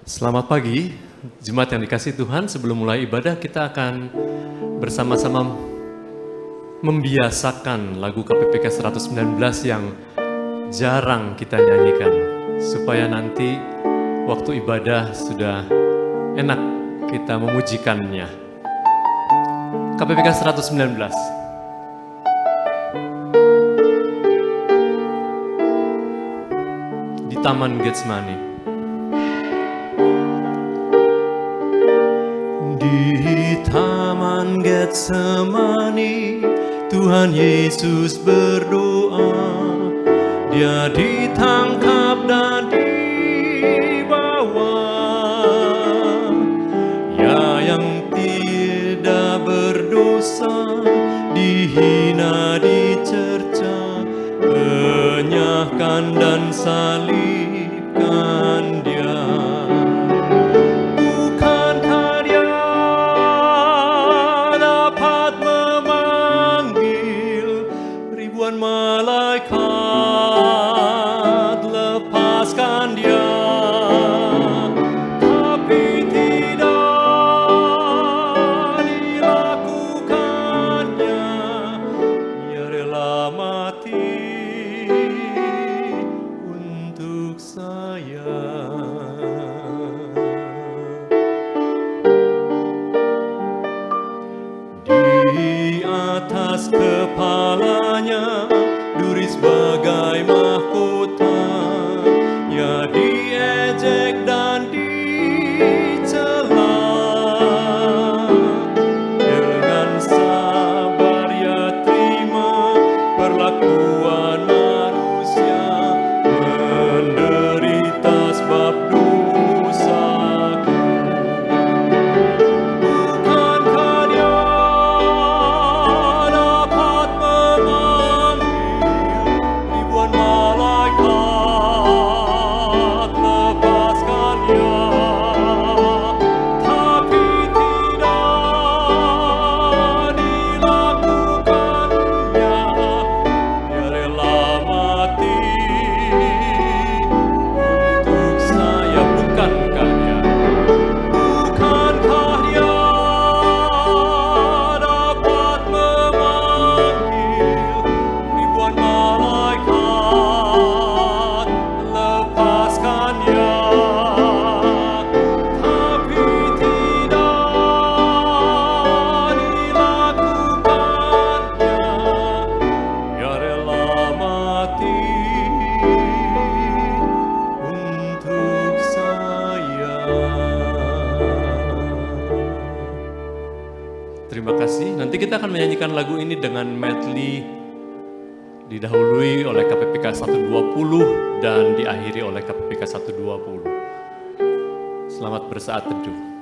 Selamat pagi, jemaat yang dikasihi Tuhan. Sebelum mulai ibadah, kita akan bersama-sama membiasakan lagu KPPK 119 yang jarang kita nyanyikan. Supaya nanti waktu ibadah sudah enak kita memujikannya. KPPK 119. Di Taman Getsemani. Di Taman Getsemani, Tuhan Yesus berdoa. Dia ditangkap dan dibawa. Ya yang tidak berdosa, dihina, dicerca, enyahkan dan salibkan Dia. Malaikat lepaskan Dia, tapi tidak dilakukannya. Ia rela mati untuk saya. Di atas kepalanya duri sebagai mahkota, ya diejek dan dicela. Dengan sabar ia terima perlakuan manusia, menderita sebab dosaku. Bukankah Dia dapat memanggil ribuan malaikat lepaskan Dia, tapi tidak dilakukannya. Dia rela mati untuk saya. Bukankah Dia? Bukankah Dia dapat memanggil ribuan malaikat lepaskan Dia, tapi tidak dilakukannya. Dia rela mati untuk saya. Terima kasih. Nanti kita akan menyanyikan lagu ini dengan medley, didahului oleh KPPK 120 dan diakhiri oleh KPPK 120. Selamat bersaat teduh.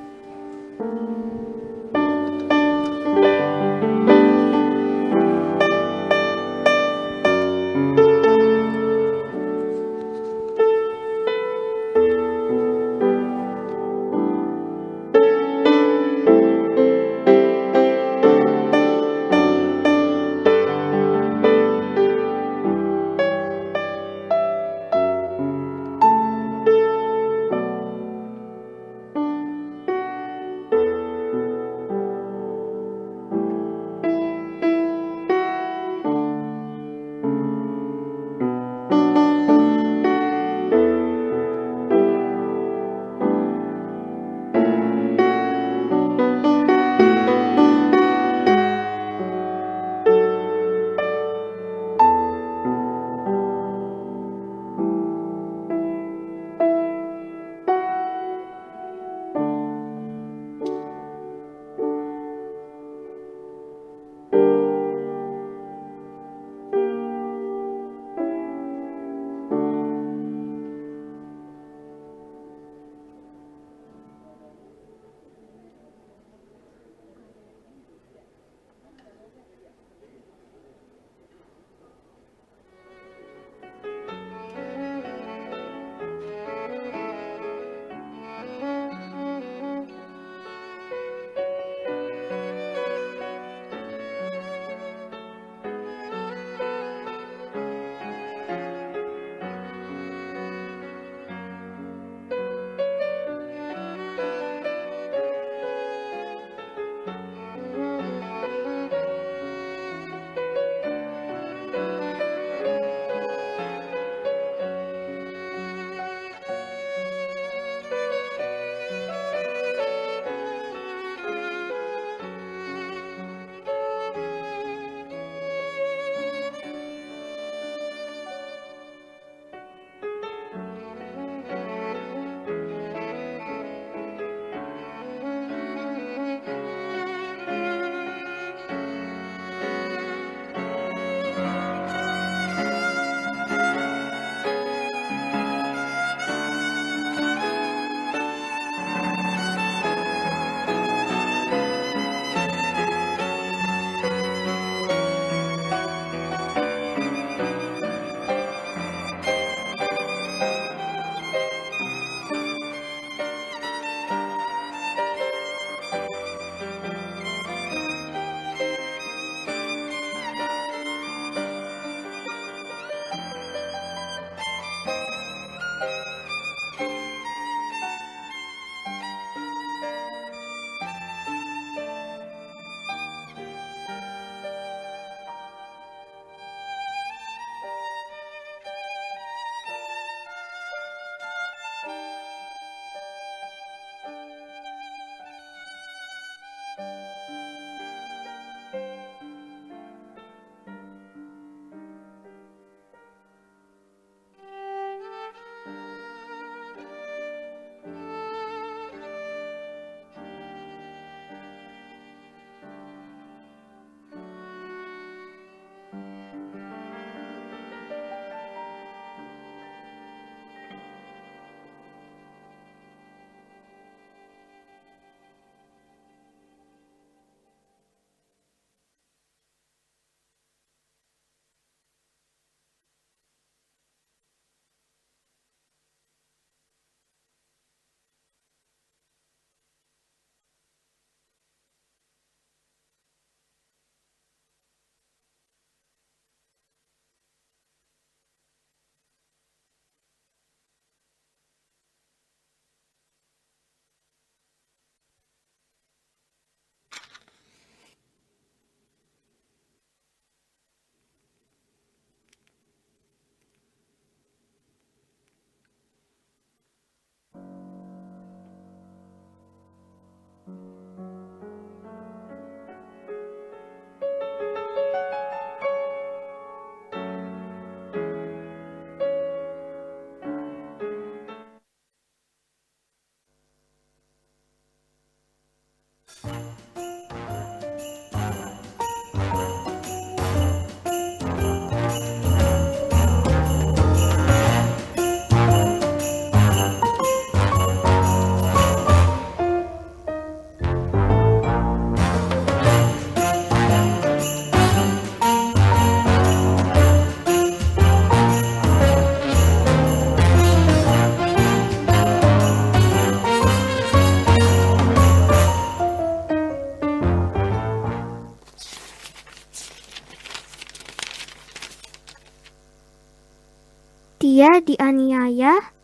Dia dianiaya,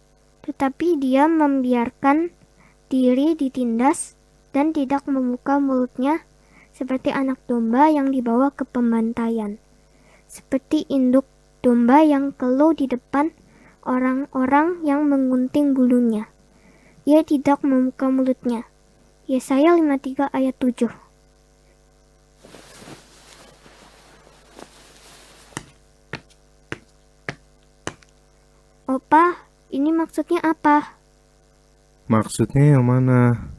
tetapi dia membiarkan diri ditindas dan tidak membuka mulutnya seperti anak domba yang dibawa ke pembantaian. Seperti induk domba yang keluh di depan orang-orang yang menggunting bulunya. Ia tidak membuka mulutnya. Yesaya 53 ayat 7. Opa, ini maksudnya apa? Maksudnya yang mana?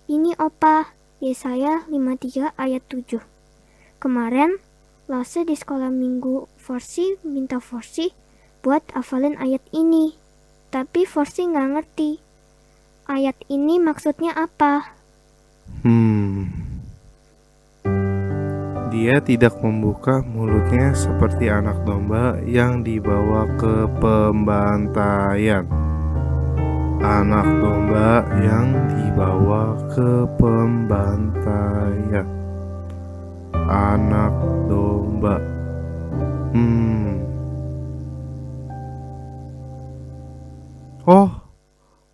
Ini Opa, Yesaya 53 ayat 7. Kemarin, Lase di sekolah minggu Forsi minta Forsi buat hafalin ayat ini. Tapi Forsi nggak ngerti. Ayat ini maksudnya apa? Dia tidak membuka mulutnya seperti anak domba yang dibawa ke pembantaian. Anak domba yang dibawa ke pembantaian. Anak domba. Oh,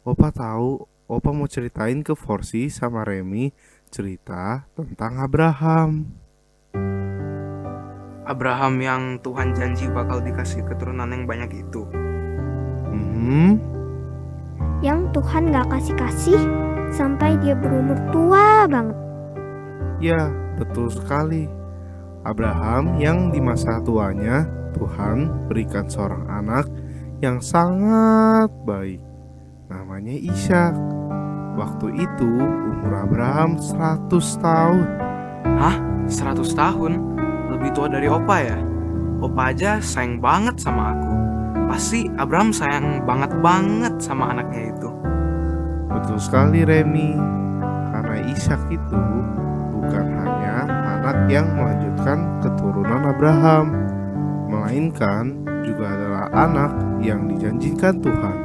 Opa tahu. Opa mau ceritain ke Forsi sama Remi cerita tentang Abraham. Abraham yang Tuhan janji bakal dikasih keturunan yang banyak itu. Yang Tuhan gak kasih-kasih sampai dia berumur tua banget. Ya, betul sekali. Abraham yang di masa tuanya Tuhan berikan seorang anak yang sangat baik. Namanya Ishak. Waktu itu umur Abraham 100 tahun. Hah? 100 tahun? Lebih tua dari Opa ya? Opa aja sayang banget sama aku. Pasti Abraham sayang banget sama anaknya itu. Betul sekali Remi. Karena Ishak itu bukan hanya anak yang melanjutkan keturunan Abraham, melainkan juga adalah anak yang dijanjikan Tuhan.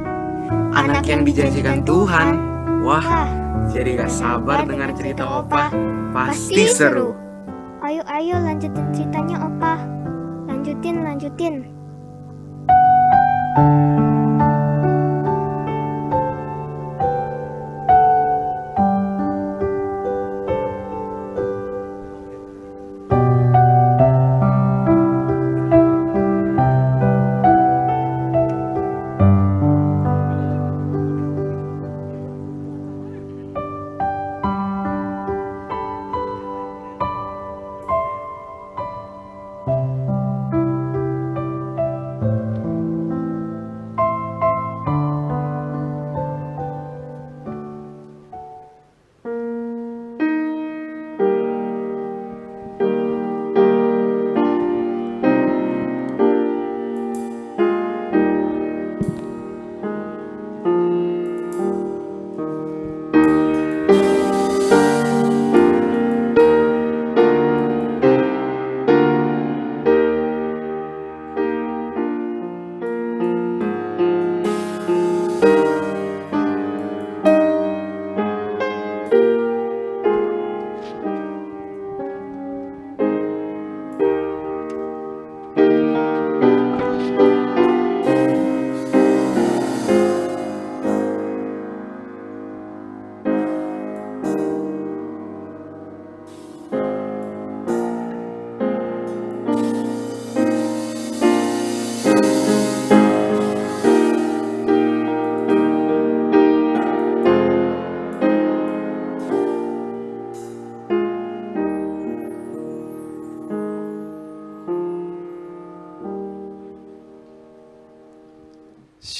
Anak yang dijanjikan Tuhan? Wah, jadi gak sabar dengar cerita Opa. Pasti seru. Ayo lanjutin ceritanya Opa. Lanjutin.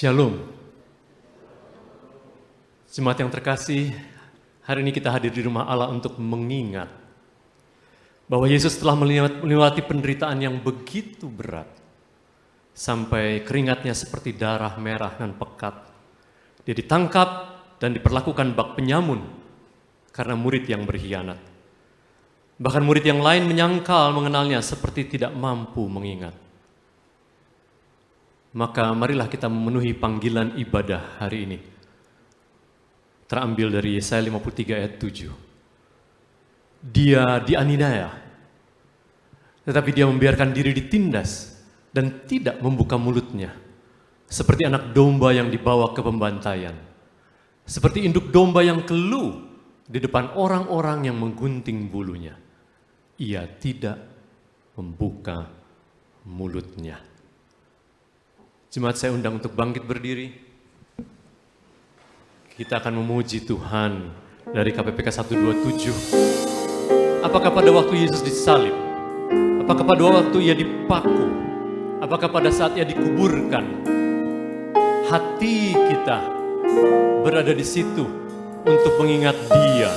Shalom. Jemaat yang terkasih, hari ini kita hadir di rumah Allah untuk mengingat bahwa Yesus telah melewati penderitaan yang begitu berat, sampai keringatnya seperti darah merah dan pekat. Dia ditangkap dan diperlakukan bak penyamun karena murid yang berkhianat. Bahkan murid yang lain menyangkal mengenalnya seperti tidak mampu mengingat. Maka marilah kita memenuhi panggilan ibadah hari ini. Terambil dari Yesaya 53 ayat 7. Dia dianiaya, tetapi dia membiarkan diri ditindas dan tidak membuka mulutnya. seperti anak domba yang dibawa ke pembantaian, seperti induk domba yang keluh di depan orang-orang yang menggunting bulunya. Ia tidak membuka mulutnya. Jemaat, saya undang untuk bangkit berdiri. Kita akan memuji Tuhan dari KPPK 127. Apakah pada waktu Yesus disalib? Apakah pada waktu ia dipaku? Apakah pada saat ia dikuburkan? Hati kita berada di situ untuk mengingat Dia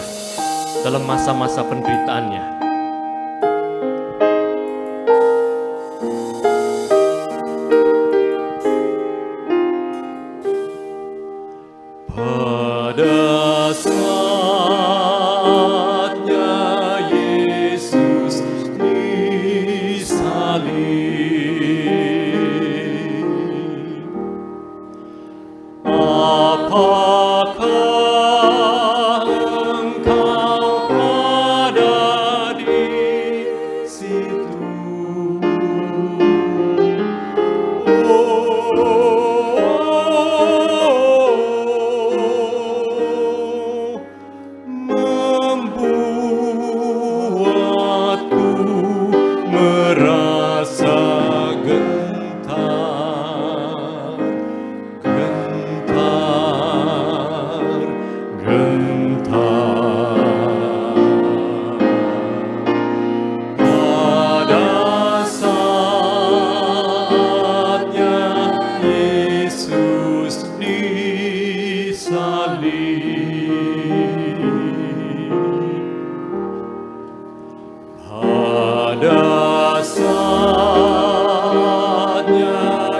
dalam masa-masa penderitaannya. Pada saatnya Yesus disalib, apakah engkau ada di situ? Membuatku merasa gentar, gentar, gentar. Pada saatnya Yesus disalib, pada saatnya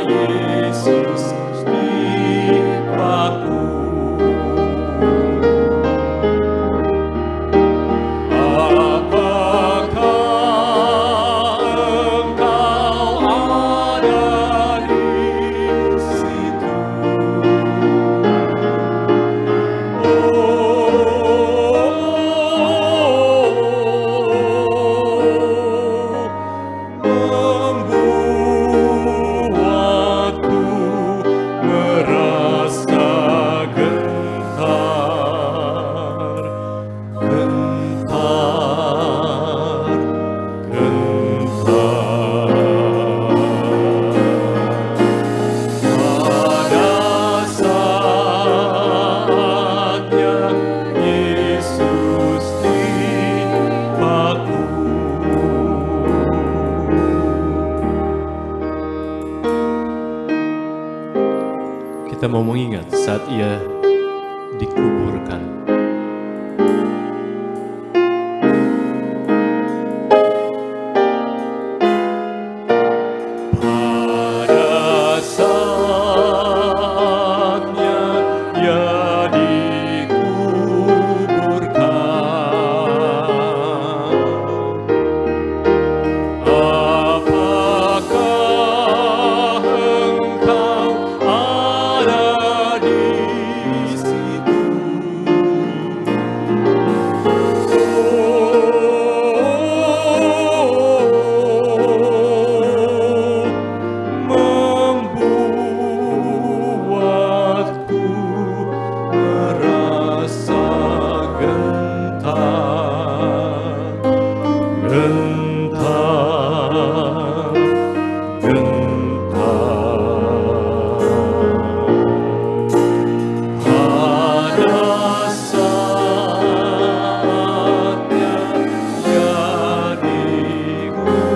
Yesus dipaku, apakah engkau ada di situ? Membuatku merasa gentar, gentar, gentar. Pada saatnya Yesus dipaku, kita mau mengingat saat ia dikuburkan. Pada saatnya ia dikuburkan, apakah engkau ada di situ? Membuatku merasa gentar, gentar, gentar. Pada saatnya ia dikuburkan.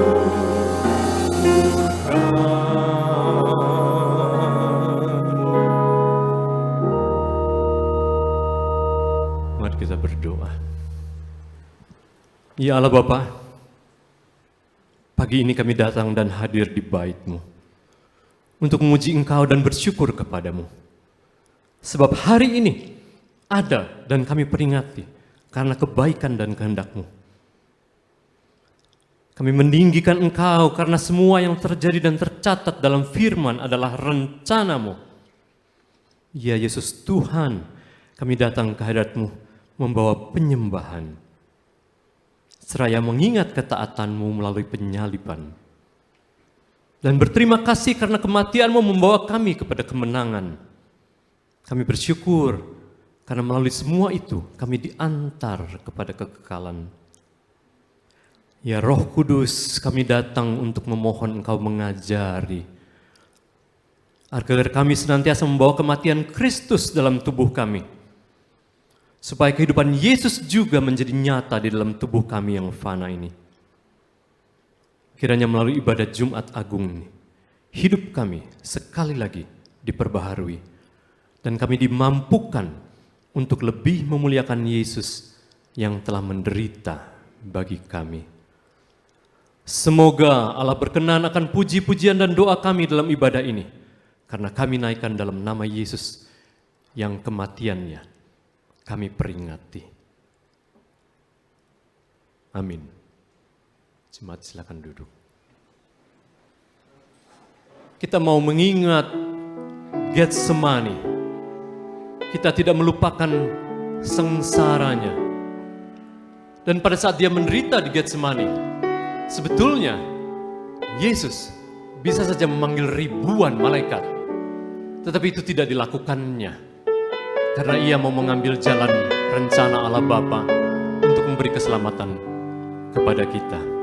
Mari kita berdoa. Ya Allah Bapa, pagi ini kami datang dan hadir di bait-Mu untuk memuji Engkau dan bersyukur kepadamu. Sebab hari ini ada dan kami peringati karena kebaikan dan kehendak-Mu. Kami meninggikan Engkau karena semua yang terjadi dan tercatat dalam firman adalah rencana-Mu. Ya Yesus Tuhan, kami datang ke hadirat-Mu membawa penyembahan, seraya mengingat ketaatan-Mu melalui penyaliban. Dan berterima kasih karena kematian-Mu membawa kami kepada kemenangan. Kami bersyukur karena melalui semua itu kami diantar kepada kekekalan. Ya Roh Kudus, kami datang untuk memohon Engkau mengajari, agar kami senantiasa membawa kematian Kristus dalam tubuh kami, supaya kehidupan Yesus juga menjadi nyata di dalam tubuh kami yang fana ini. Kiranya melalui ibadat Jumat Agung ini, hidup kami sekali lagi diperbaharui, dan kami dimampukan untuk lebih memuliakan Yesus yang telah menderita bagi kami. Semoga Allah berkenan akan puji-pujian dan doa kami dalam ibadah ini, karena kami naikkan dalam nama Yesus yang kematiannya kami peringati. Amin. Jemaat silakan duduk. Kita mau mengingat Getsemani. Kita tidak melupakan sengsaranya. Dan pada saat dia menderita di Getsemani, sebetulnya Yesus bisa saja memanggil ribuan malaikat, tetapi itu tidak dilakukannya karena ia mau mengambil jalan rencana Allah Bapa untuk memberi keselamatan kepada kita.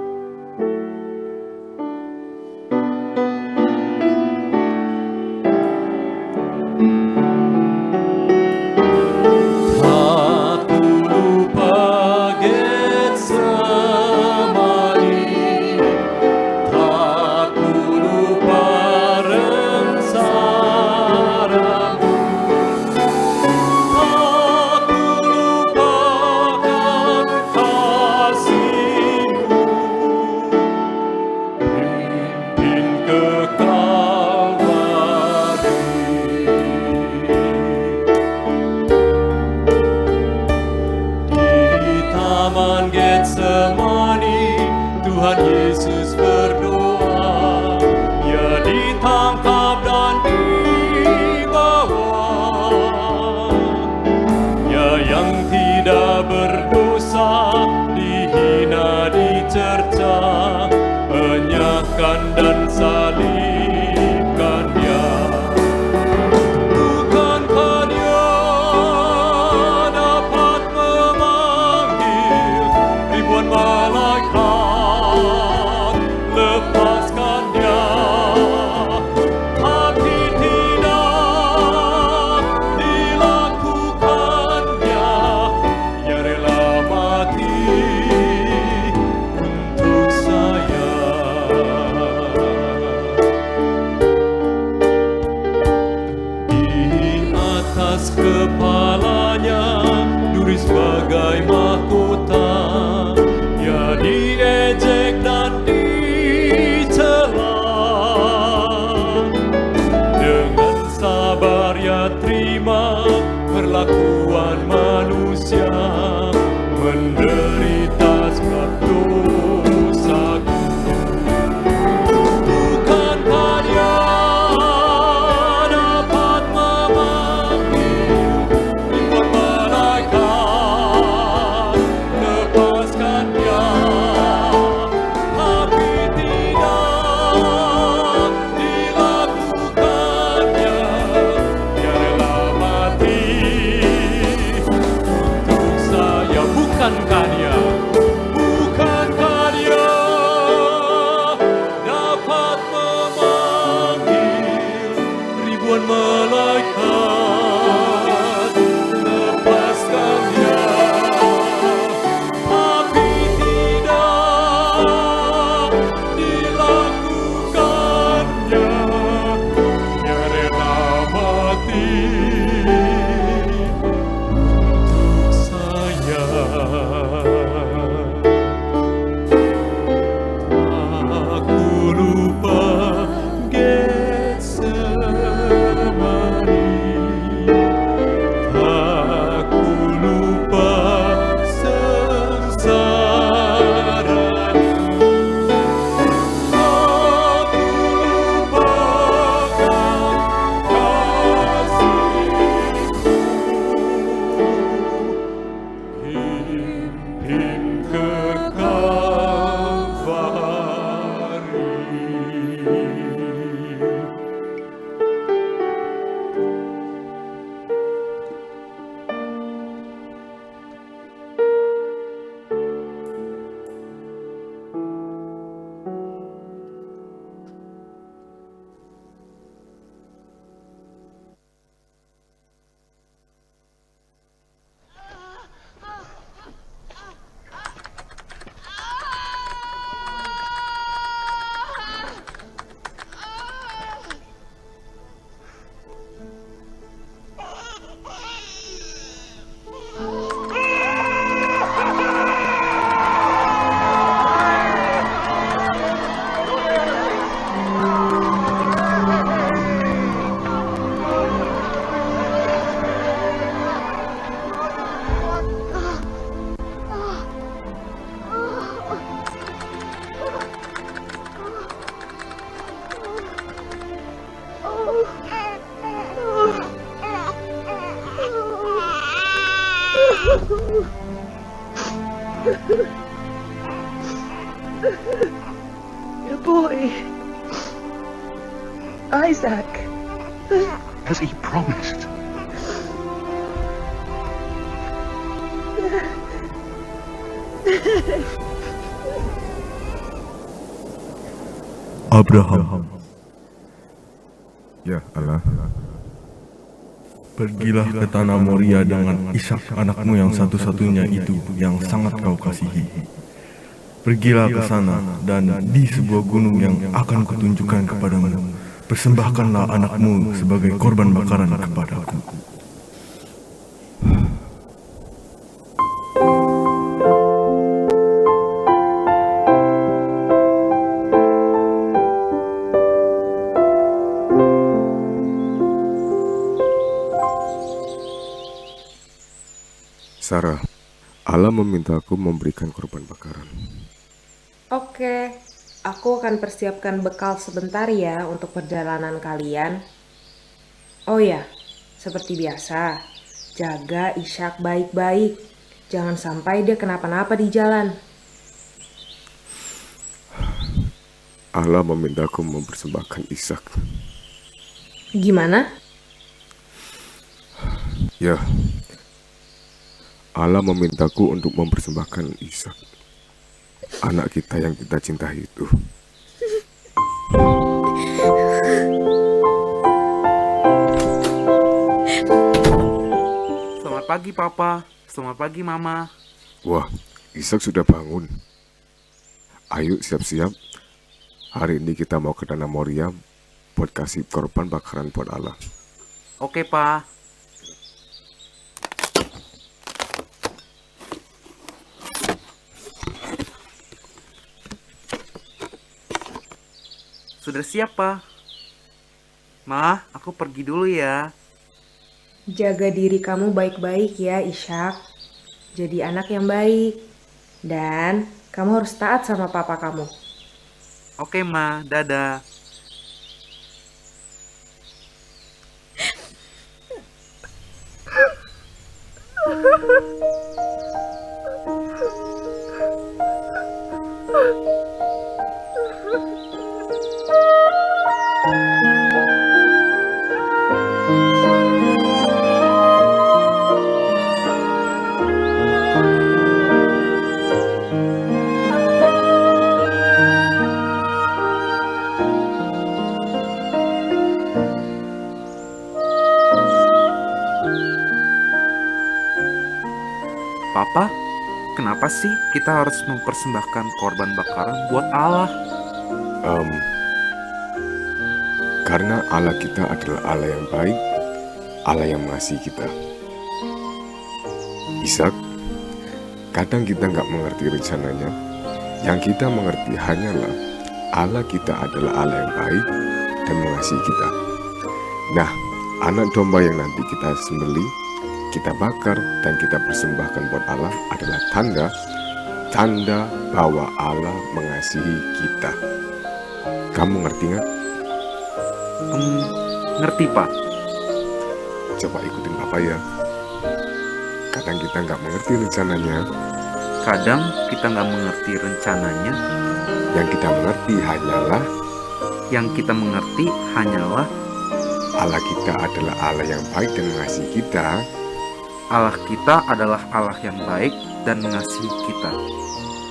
Isaac. As he promised. Abraham. Ya Allah. Pergilah ke tanah Moria dengan Ishak anakmu yang satu-satunya itu yang sangat kau kasihi. Pergilah ke sana dan di sebuah gunung yang akan kutunjukkan kepadamu, persembahkanlah anakmu sebagai korban bakaran kepadaku. Sarah, Allah memintaku memberikan korban bakaran. Oke, aku akan persiapkan bekal sebentar ya untuk perjalanan kalian. Oh ya, seperti biasa, jaga Ishak baik-baik. Jangan sampai dia kenapa-napa di jalan. Allah memintaku mempersembahkan Ishak. Gimana? Ya, Allah memintaku untuk mempersembahkan Ishak, anak kita yang kita cintai itu. Selamat pagi, Papa. Selamat pagi, Mama. Wah, Ishak sudah bangun. Ayo siap-siap. Hari ini kita mau ke Tanah Moria buat kasih korban bakaran buat Allah. Oke, Pa. Sudah siap, Pa? Ma, aku pergi dulu ya. Jaga diri kamu baik-baik ya, Ishak. Jadi anak yang baik. Dan kamu harus taat sama papa kamu. Oke, Ma. Dadah. Papa, kenapa sih kita harus mempersembahkan korban bakaran buat Allah? Karena Allah kita adalah Allah yang baik, Allah yang mengasihi kita. Ishak, kadang kita nggak mengerti rencananya. Yang kita mengerti hanyalah Allah kita adalah Allah yang baik dan mengasihi kita. Nah, anak domba yang nanti kita sembelih, kita bakar dan kita persembahkan buat Allah adalah tanda bahwa Allah mengasihi kita. Kamu ngerti nggak? Ngerti, Pak. Coba ikutin Papa ya. Kadang kita nggak mengerti rencananya. Kadang kita nggak mengerti rencananya. Yang kita mengerti hanyalah Allah kita adalah Allah yang baik dan mengasihi kita. Allah kita adalah Allah yang baik dan mengasihi kita.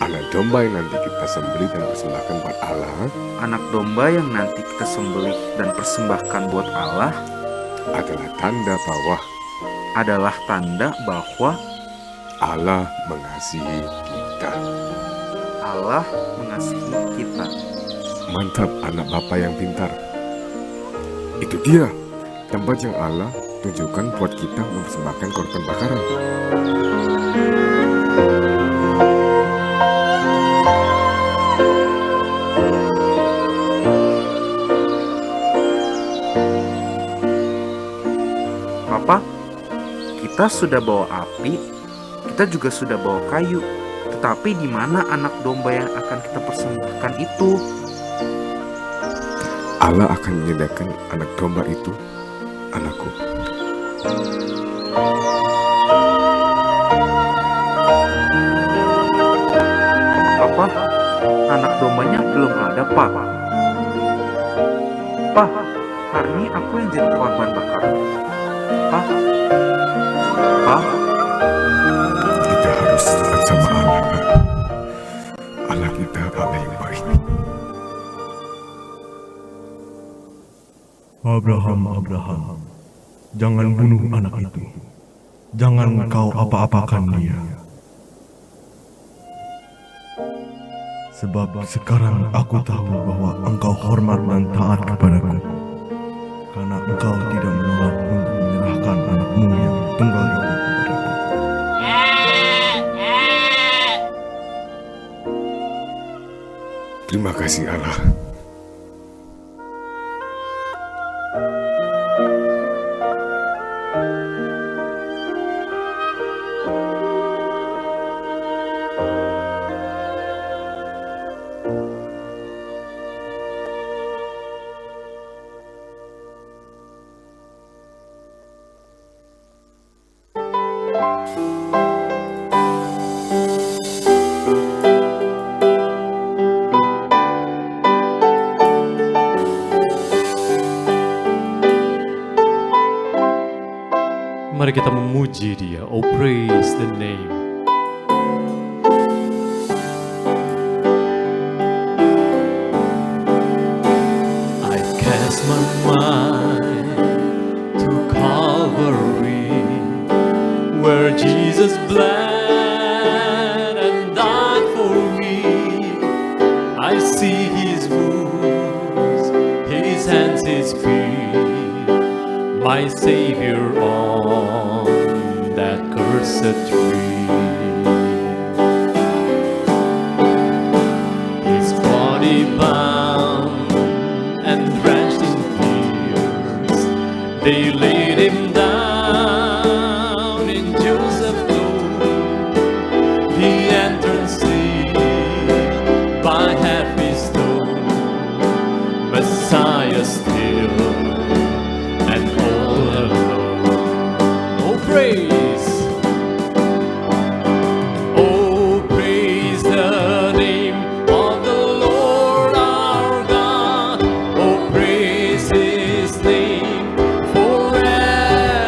Anak domba yang nanti kita sembelih dan persembahkan buat Allah Anak domba yang nanti kita sembelih dan persembahkan buat Allah adalah tanda bahwa Allah mengasihi kita. Allah mengasihi kita. Mantap anak Bapa yang pintar. Itu dia tempat yang Allah tunjukkan buat kita mempersembahkan korban bakaran. Papa, kita sudah bawa api, kita juga sudah bawa kayu. Tetapi di mana anak domba yang akan kita persembahkan itu? Allah akan menyediakan anak domba itu, anakku. Papa, anak dombanya belum ada, Pak. Pak, Karni aku yang jadi korban bakar. Hah? Hah? Kita harus taat sama Allah, Nak. Allah kita Allah yang baik. Abraham, jangan bunuh anak itu. Jangan kau apa-apakan dia. Sebab sekarang aku tahu bahwa engkau hormat dan taat kepadaku. Karena engkau tidak menolak untuk menyerahkan anakmu yang tunggal itu kepadaku. Terima kasih Allah. Mari kita memuji Dia. Oh, praise the name. I cast my mind to Calvary, where Jesus bled and died for me. I see His wounds, His hands, His feet, my Savior on that cursed tree. His body bound and drenched in tears, they laid Him down in Joseph's tomb. The entrance sealed by heavy stone, Messiah still and all alone. Oh, praise! Oh, praise the name of the Lord our God. Oh, praise His name forever.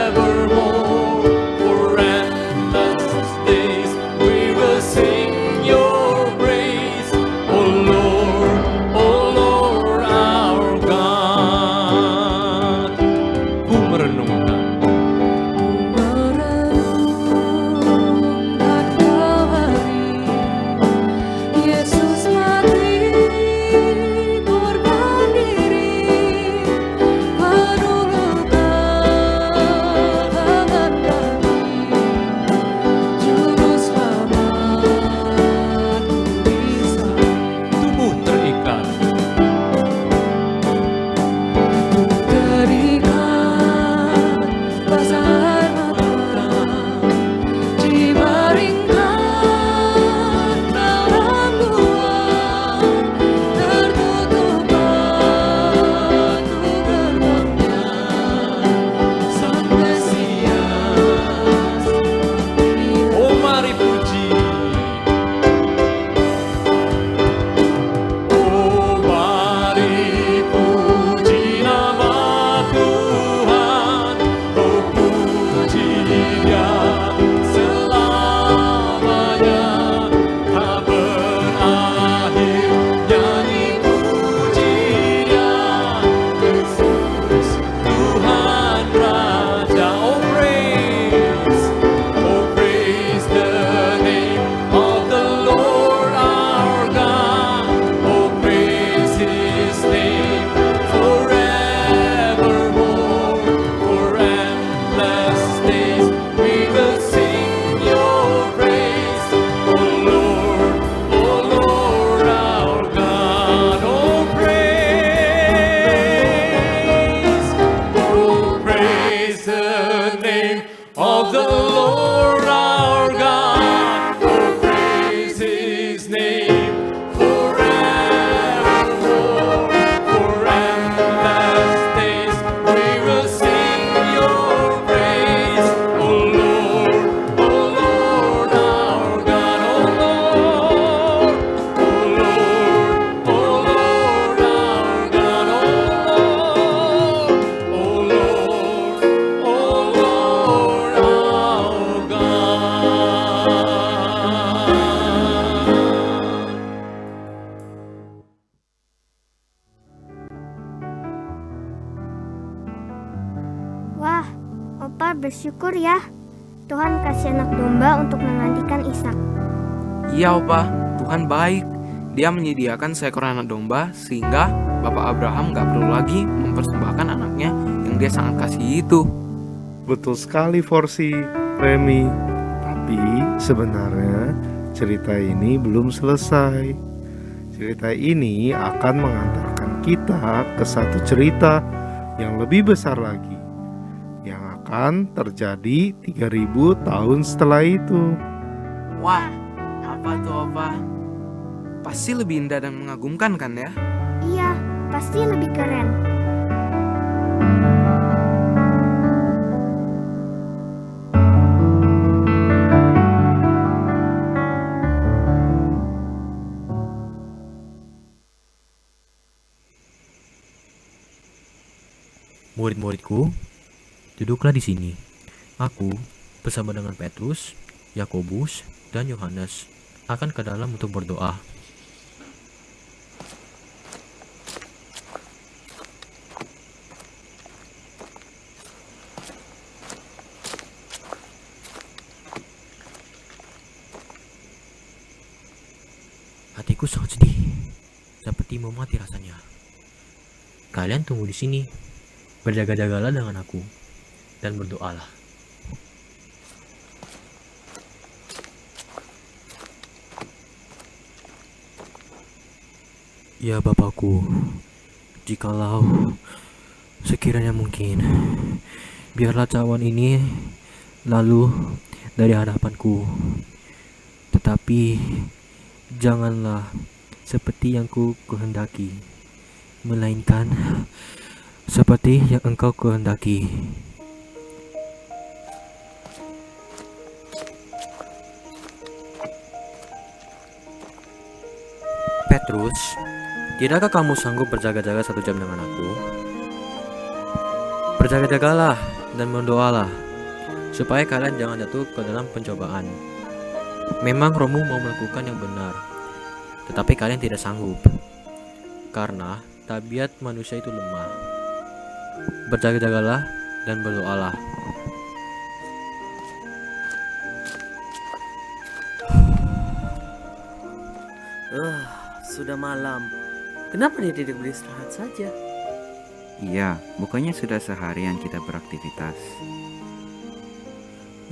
Papa bersyukur ya. Tuhan kasih anak domba untuk menggantikan Ishak. Iya Opa, Tuhan baik. Dia menyediakan seekor anak domba sehingga Bapak Abraham gak perlu lagi mempersembahkan anaknya yang dia sangat kasihi itu. Betul sekali Forsi, Remy. Tapi sebenarnya cerita ini belum selesai. Cerita ini akan mengantarkan kita ke satu cerita yang lebih besar lagi, yang akan terjadi 3000 tahun setelah itu. Wah, apa tuh Opa? Pasti lebih indah dan mengagumkan kan ya? Iya, pasti lebih keren. Murid-muridku, duduklah di sini. Aku bersama dengan Petrus, Yakobus, dan Yohanes akan ke dalam untuk berdoa. Hatiku sangat sedih, seperti mau mati rasanya. Kalian tunggu di sini, berjaga-jagalah dengan aku, dan berdoalah. Ya Bapakku, jikalau sekiranya mungkin, biarlah cawan ini lalu dari hadapanku. Tetapi janganlah seperti yang ku kehendaki, melainkan seperti yang Engkau kehendaki. Petrus, tidakkah kamu sanggup berjaga-jaga 1 jam dengan aku? Berjaga-jagalah dan berdoalah, supaya kalian jangan jatuh ke dalam pencobaan. Memang rohmu mau melakukan yang benar, tetapi kalian tidak sanggup, karena tabiat manusia itu lemah. Berjaga-jagalah dan berdoalah. Sudah malam. Kenapa dia tidak beristirahat saja? Iya, bukannya sudah seharian kita beraktivitas.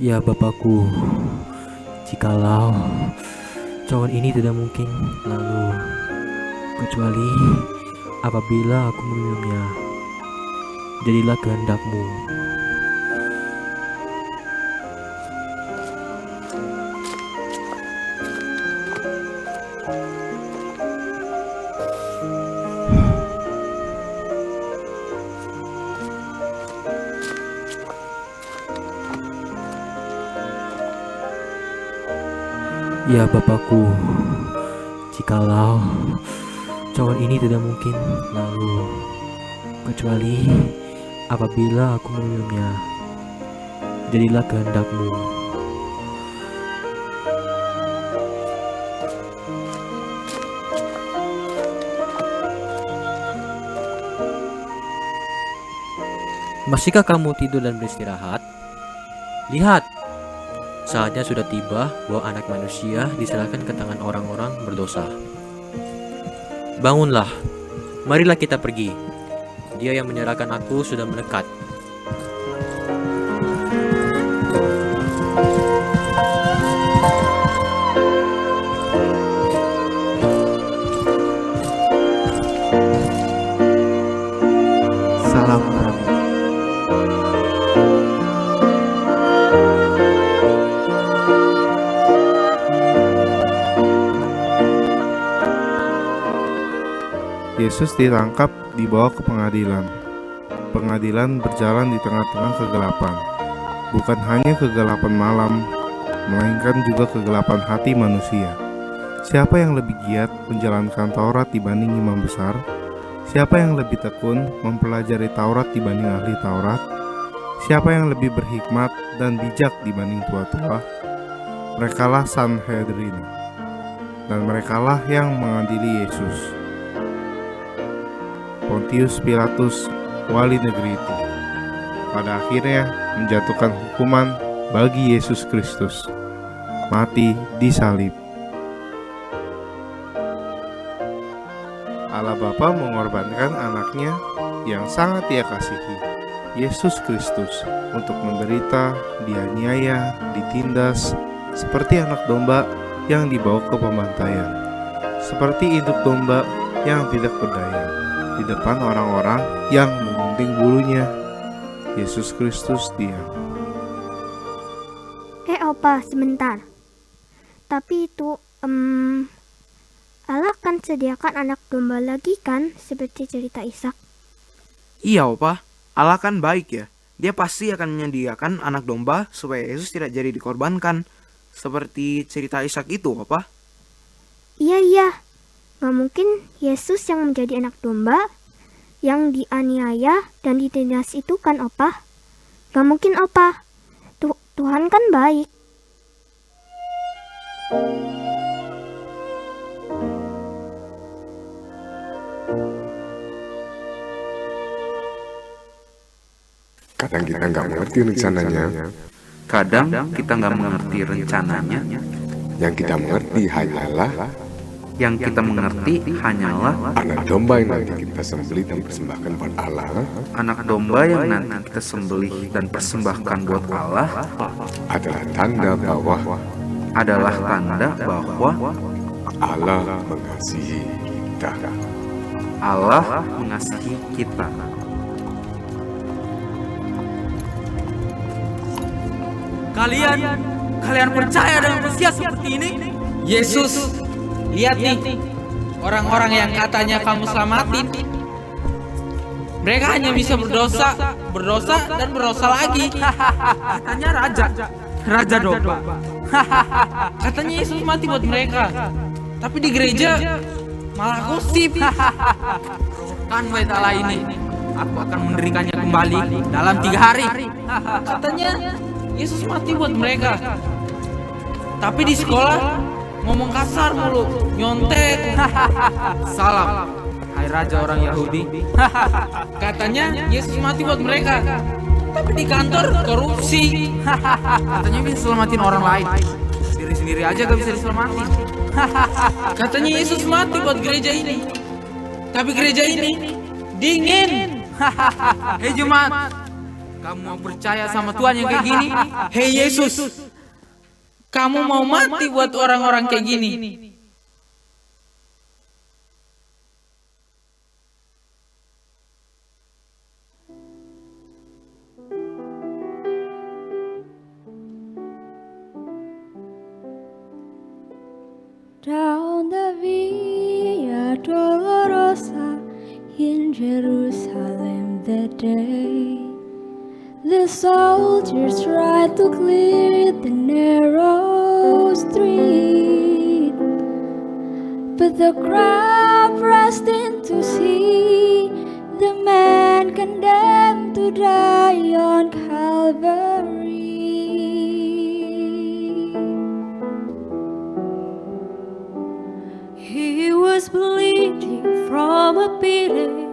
Ya Bapakku, jikalau cawan ini tidak mungkin lalu, kecuali apabila aku meminumnya, jadilah kehendak-Mu. Ya Bapakku, jikalau cawan ini tidak mungkin lalu, kecuali apabila aku meminumnya, jadilah kehendak-Mu. Masihkah kamu tidur dan beristirahat? Lihat, saatnya sudah tiba bahwa anak manusia diserahkan ke tangan orang-orang berdosa. Bangunlah, marilah kita pergi. Dia yang menyerahkan aku sudah mendekat. Salam Rami. Yesus ditangkap, dibawa ke pengadilan. Pengadilan berjalan di tengah-tengah kegelapan. Bukan hanya kegelapan malam, melainkan juga kegelapan hati manusia. Siapa yang lebih giat menjalankan Taurat dibanding imam besar? Siapa yang lebih tekun mempelajari Taurat dibanding ahli Taurat? Siapa yang lebih berhikmat dan bijak dibanding tua-tua? Merekalah Sanhedrin, dan merekalah yang mengadili Yesus. Pontius Pilatus, wali negeri itu. Pada akhirnya, menjatuhkan hukuman bagi Yesus Kristus, mati di salib. Allah Bapa mengorbankan anaknya yang sangat Dia kasihi, Yesus Kristus, untuk menderita, dianiaya, ditindas, seperti anak domba yang dibawa ke pembantaian, seperti induk domba yang tidak berdaya di depan orang-orang yang memunting bulunya. Yesus Kristus diam. Opa, sebentar. Tapi itu, Allah akan sediakan anak domba lagi kan, seperti cerita Ishak? Iya, Opa. Allah kan baik ya. Dia pasti akan menyediakan anak domba supaya Yesus tidak jadi dikorbankan. Seperti cerita Ishak itu, Opa. Iya. Gak mungkin Yesus yang menjadi anak domba, yang dianiaya dan ditindas itu kan, Opa? Gak mungkin, Opa. Tuhan kan baik. Kadang kita nggak mengerti rencananya. Kadang kita nggak mengerti rencananya. Yang kita mengerti hanyalah anak domba yang nanti kita sembelih dan persembahkan buat Allah. Anak domba yang nanti kita sembelih dan persembahkan buat Allah adalah tanda bahwa Allah mengasihi kita. Allah mengasihi kita. Kalian percaya dengan Mesias seperti ini? Yesus, lihat nih, orang-orang yang katanya kamu selamatin, mereka hanya bisa berdosa dan berdosa lagi. Katanya raja domba. Katanya Yesus mati buat mereka, tapi di gereja malah gosip. Kan bait Allah ini, aku akan mendirikannya kembali dalam 3 hari. Katanya Yesus mati buat mereka, tapi di sekolah ngomong kasar mulu, nyontek. Salam, hai raja orang Yahudi. Katanya Yesus mati buat mereka, tapi di kantor korupsi. Katanya bisa selamatin orang lain, sendiri aja gak bisa diselamatin. Katanya Yesus mati buat gereja ini, tapi gereja ini dingin. Hei jemaat, kamu mau percaya sama Tuhan yang kayak gini? Hei Yesus, kamu mau mati buat orang-orang kayak gini? Down the Via Dolorosa in Jerusalem that day, the soldiers tried to clear the narrow street, but the crowd pressed in to see the man condemned to die on Calvary. He was bleeding from a beating,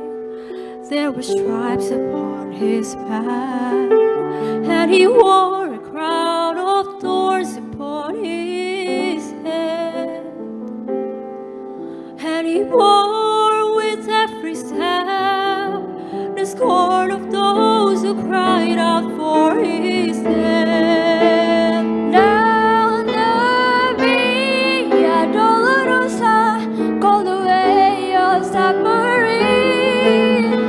there were stripes upon his back, and he wore a crown of thorns upon his head, and he bore with every step the scorn of those who cried out for his death. Down the Via Dolorosa, called the way of suffering,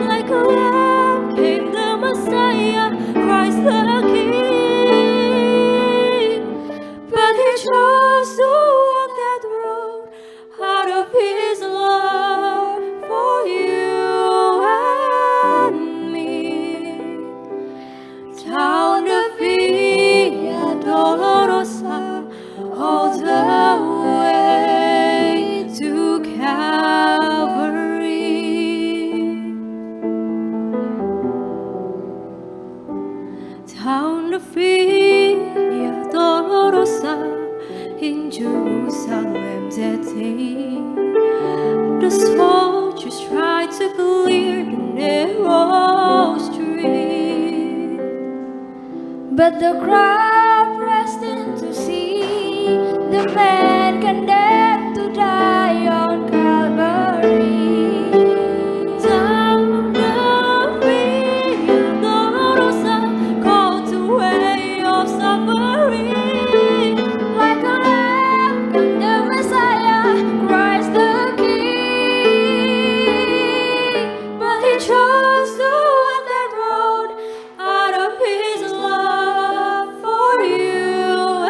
like a lamb came the Messiah, Christ the King. But he chose to walk that road out of his love for you and me. Down the Via But the crowd pressed in to see the man condemned to die on Calvary. Down the Via Dolorosa, called to way of suffering, like a lamb, the Messiah, Christ the King. But he chose to walk that road out of his love for you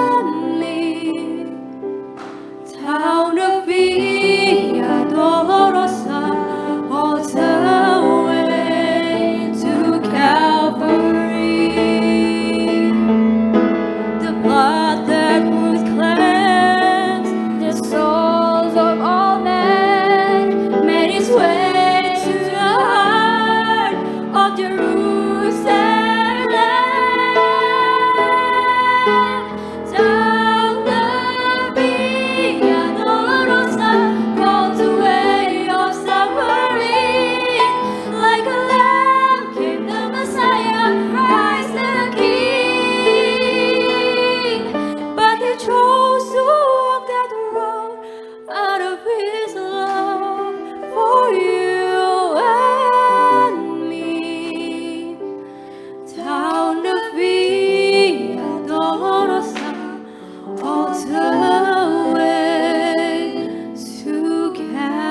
and me. Town of Via Dolorosa, all the way to Calvary. The blood that would cleanse the souls of all men made its way to the heart of Jerusalem. Down the Via Dolorosa, called the way of suffering, like a lamb came the Messiah, Christ the King. But he chose to walk that road out of his love for you and me. Down the Via Dolorosa, all the way to Calvary.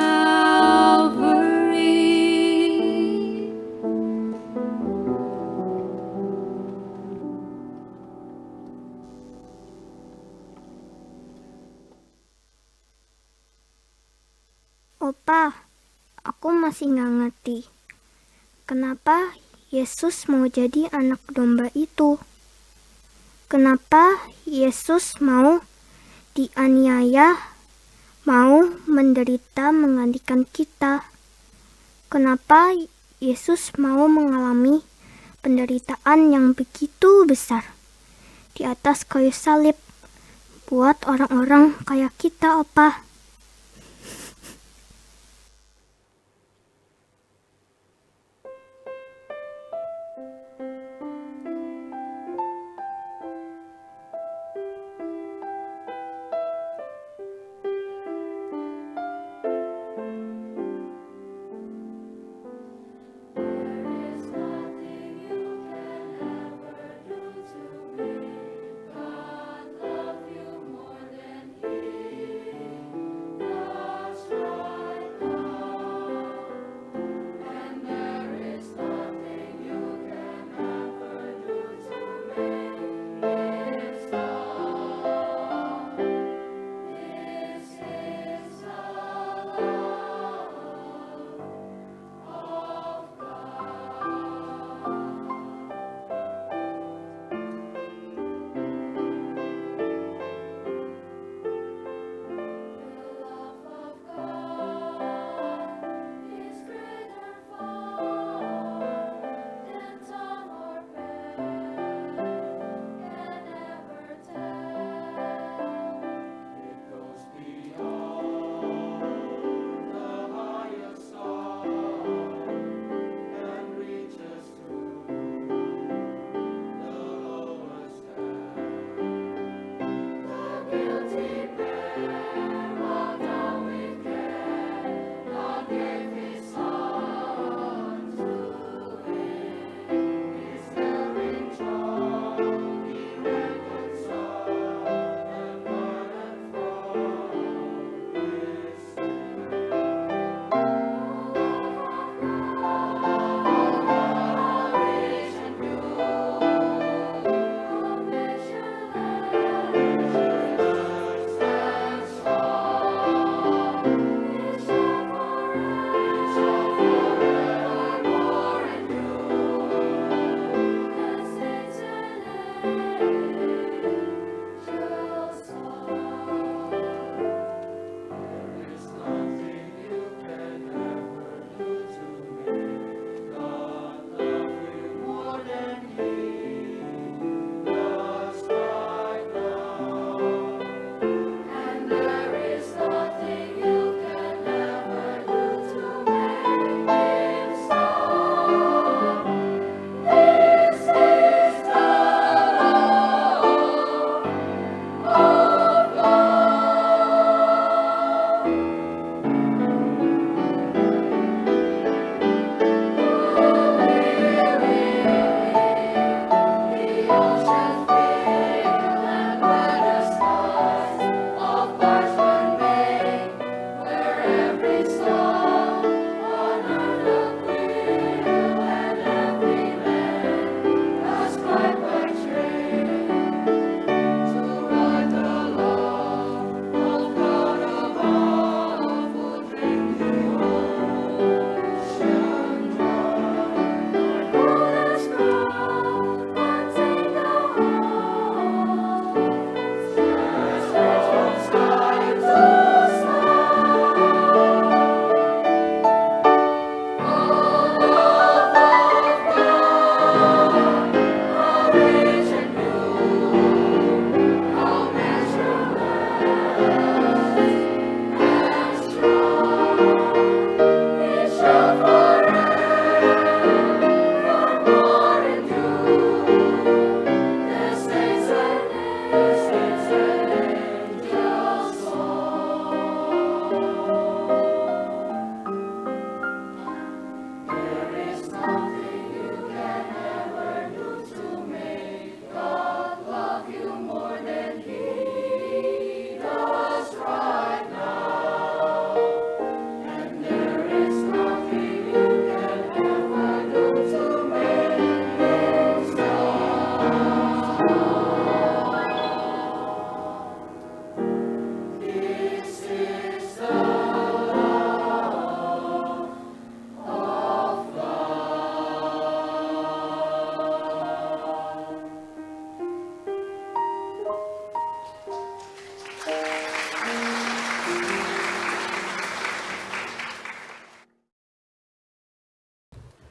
Opa, aku masih nggak ngerti. Kenapa Yesus mau jadi anak domba itu? Kenapa Yesus mau dianiaya, mau menderita menggantikan kita? Kenapa Yesus mau mengalami penderitaan yang begitu besar di atas kayu salib buat orang-orang kayak kita, Opa?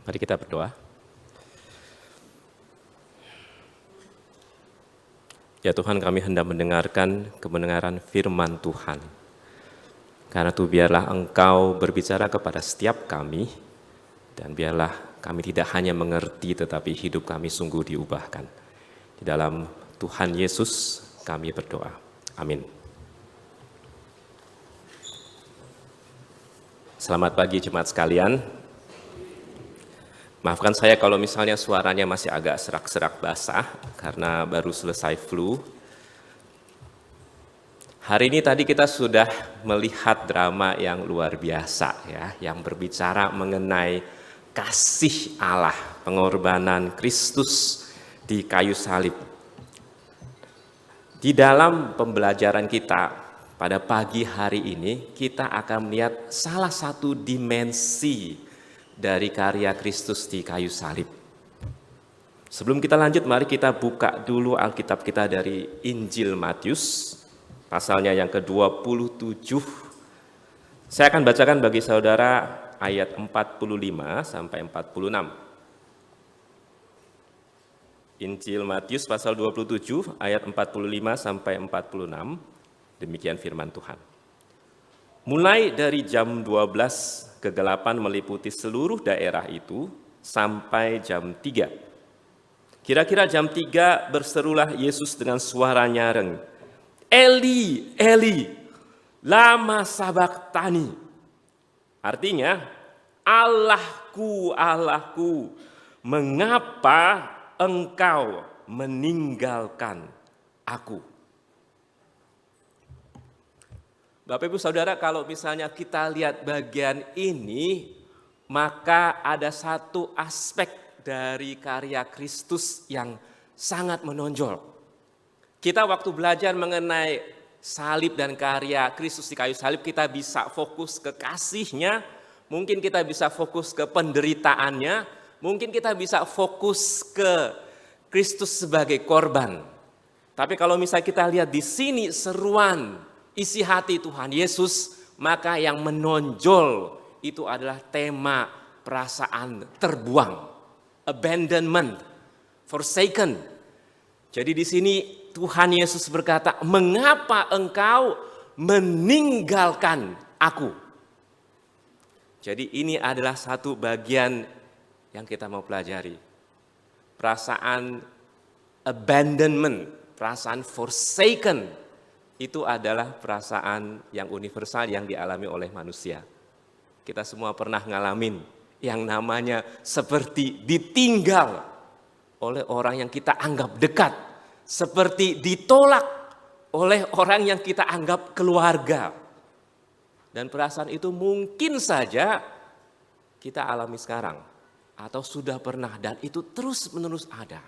Mari kita berdoa. Ya Tuhan, kami hendak mendengarkan kebenaran firman Tuhan. Karena itu biarlah Engkau berbicara kepada setiap kami, dan biarlah kami tidak hanya mengerti tetapi hidup kami sungguh diubahkan. Di dalam Tuhan Yesus kami berdoa. Amin. Selamat pagi jemaat sekalian. Maafkan saya kalau misalnya suaranya masih agak serak-serak basah karena baru selesai flu. Hari ini tadi kita sudah melihat drama yang luar biasa ya, yang berbicara mengenai kasih Allah, pengorbanan Kristus di kayu salib. Di dalam pembelajaran kita pada pagi hari ini, kita akan melihat salah satu dimensi dari karya Kristus di kayu salib. Sebelum kita lanjut, mari kita buka dulu Alkitab kita dari Injil Matius, pasalnya yang ke-27. Saya akan bacakan bagi saudara ayat 45 sampai 46. Injil Matius pasal 27 ayat 45 sampai 46. Demikian firman Tuhan. Mulai dari jam 12 kegelapan meliputi seluruh daerah itu sampai jam 3. Kira-kira jam 3 berserulah Yesus dengan suara nyaring, Eli, Eli, lama sabachthani. Artinya, Allahku, Allahku, mengapa Engkau meninggalkan aku? Bapak Ibu Saudara, kalau misalnya kita lihat bagian ini, maka ada satu aspek dari karya Kristus yang sangat menonjol. Kita waktu belajar mengenai salib dan karya Kristus di kayu salib, kita bisa fokus ke kasihnya, mungkin kita bisa fokus ke penderitaannya, mungkin kita bisa fokus ke Kristus sebagai korban. Tapi kalau misalnya kita lihat di sini seruan isi hati Tuhan Yesus, maka yang menonjol itu adalah tema perasaan terbuang, abandonment, forsaken. Jadi di sini Tuhan Yesus berkata, mengapa engkau meninggalkan aku? Jadi ini adalah satu bagian yang kita mau pelajari. Perasaan abandonment, perasaan forsaken, itu adalah perasaan yang universal yang dialami oleh manusia. Kita semua pernah ngalamin yang namanya seperti ditinggal oleh orang yang kita anggap dekat, seperti ditolak oleh orang yang kita anggap keluarga. Dan perasaan itu mungkin saja kita alami sekarang, atau sudah pernah, dan itu terus-menerus ada.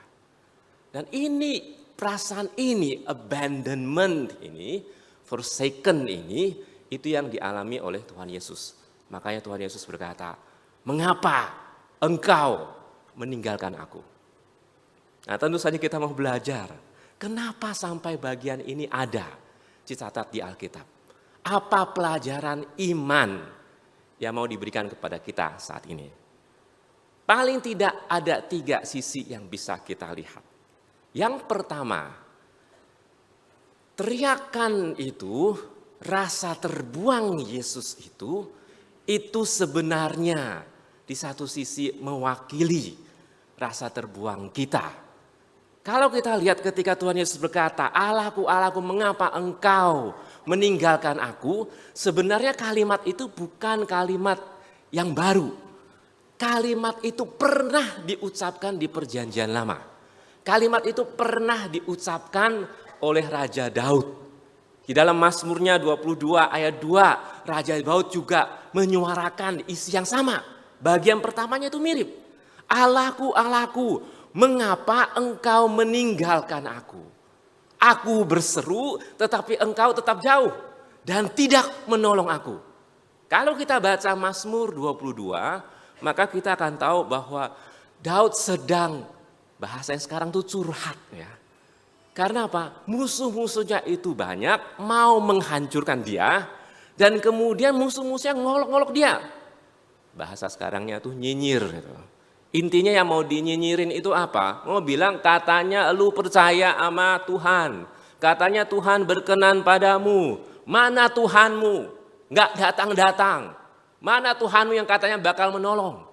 Dan ini, perasaan ini, abandonment ini, forsaken ini, itu yang dialami oleh Tuhan Yesus. Makanya Tuhan Yesus berkata, mengapa engkau meninggalkan aku? Nah, tentu saja kita mau belajar, kenapa sampai bagian ini ada dicatat di Alkitab? Apa pelajaran iman yang mau diberikan kepada kita saat ini? Paling tidak ada 3 sisi yang bisa kita lihat. Yang pertama, teriakan itu, rasa terbuang Yesus itu sebenarnya di satu sisi mewakili rasa terbuang kita. Kalau kita lihat ketika Tuhan Yesus berkata, Allahku, Allahku, mengapa engkau meninggalkan aku? Sebenarnya kalimat itu bukan kalimat yang baru. Kalimat itu pernah diucapkan di Perjanjian Lama. Kalimat itu pernah diucapkan oleh Raja Daud. Di dalam Mazmurnya 22 ayat 2, Raja Daud juga menyuarakan isi yang sama. Bagian pertamanya itu mirip. Allahku, Allahku, mengapa engkau meninggalkan aku? Aku berseru tetapi engkau tetap jauh dan tidak menolong aku. Kalau kita baca Mazmur 22, maka kita akan tahu bahwa Daud sedang, bahasa yang sekarang itu curhat ya. Karena apa? Musuh-musuhnya itu banyak, mau menghancurkan dia, dan kemudian musuh-musuhnya ngolok-ngolok dia. Bahasa sekarangnya tuh nyinyir gitu. Intinya yang mau dinyinyirin itu apa? Mau bilang katanya lu percaya sama Tuhan. Katanya Tuhan berkenan padamu. Mana Tuhanmu? Nggak datang-datang. Mana Tuhanmu yang katanya bakal menolong?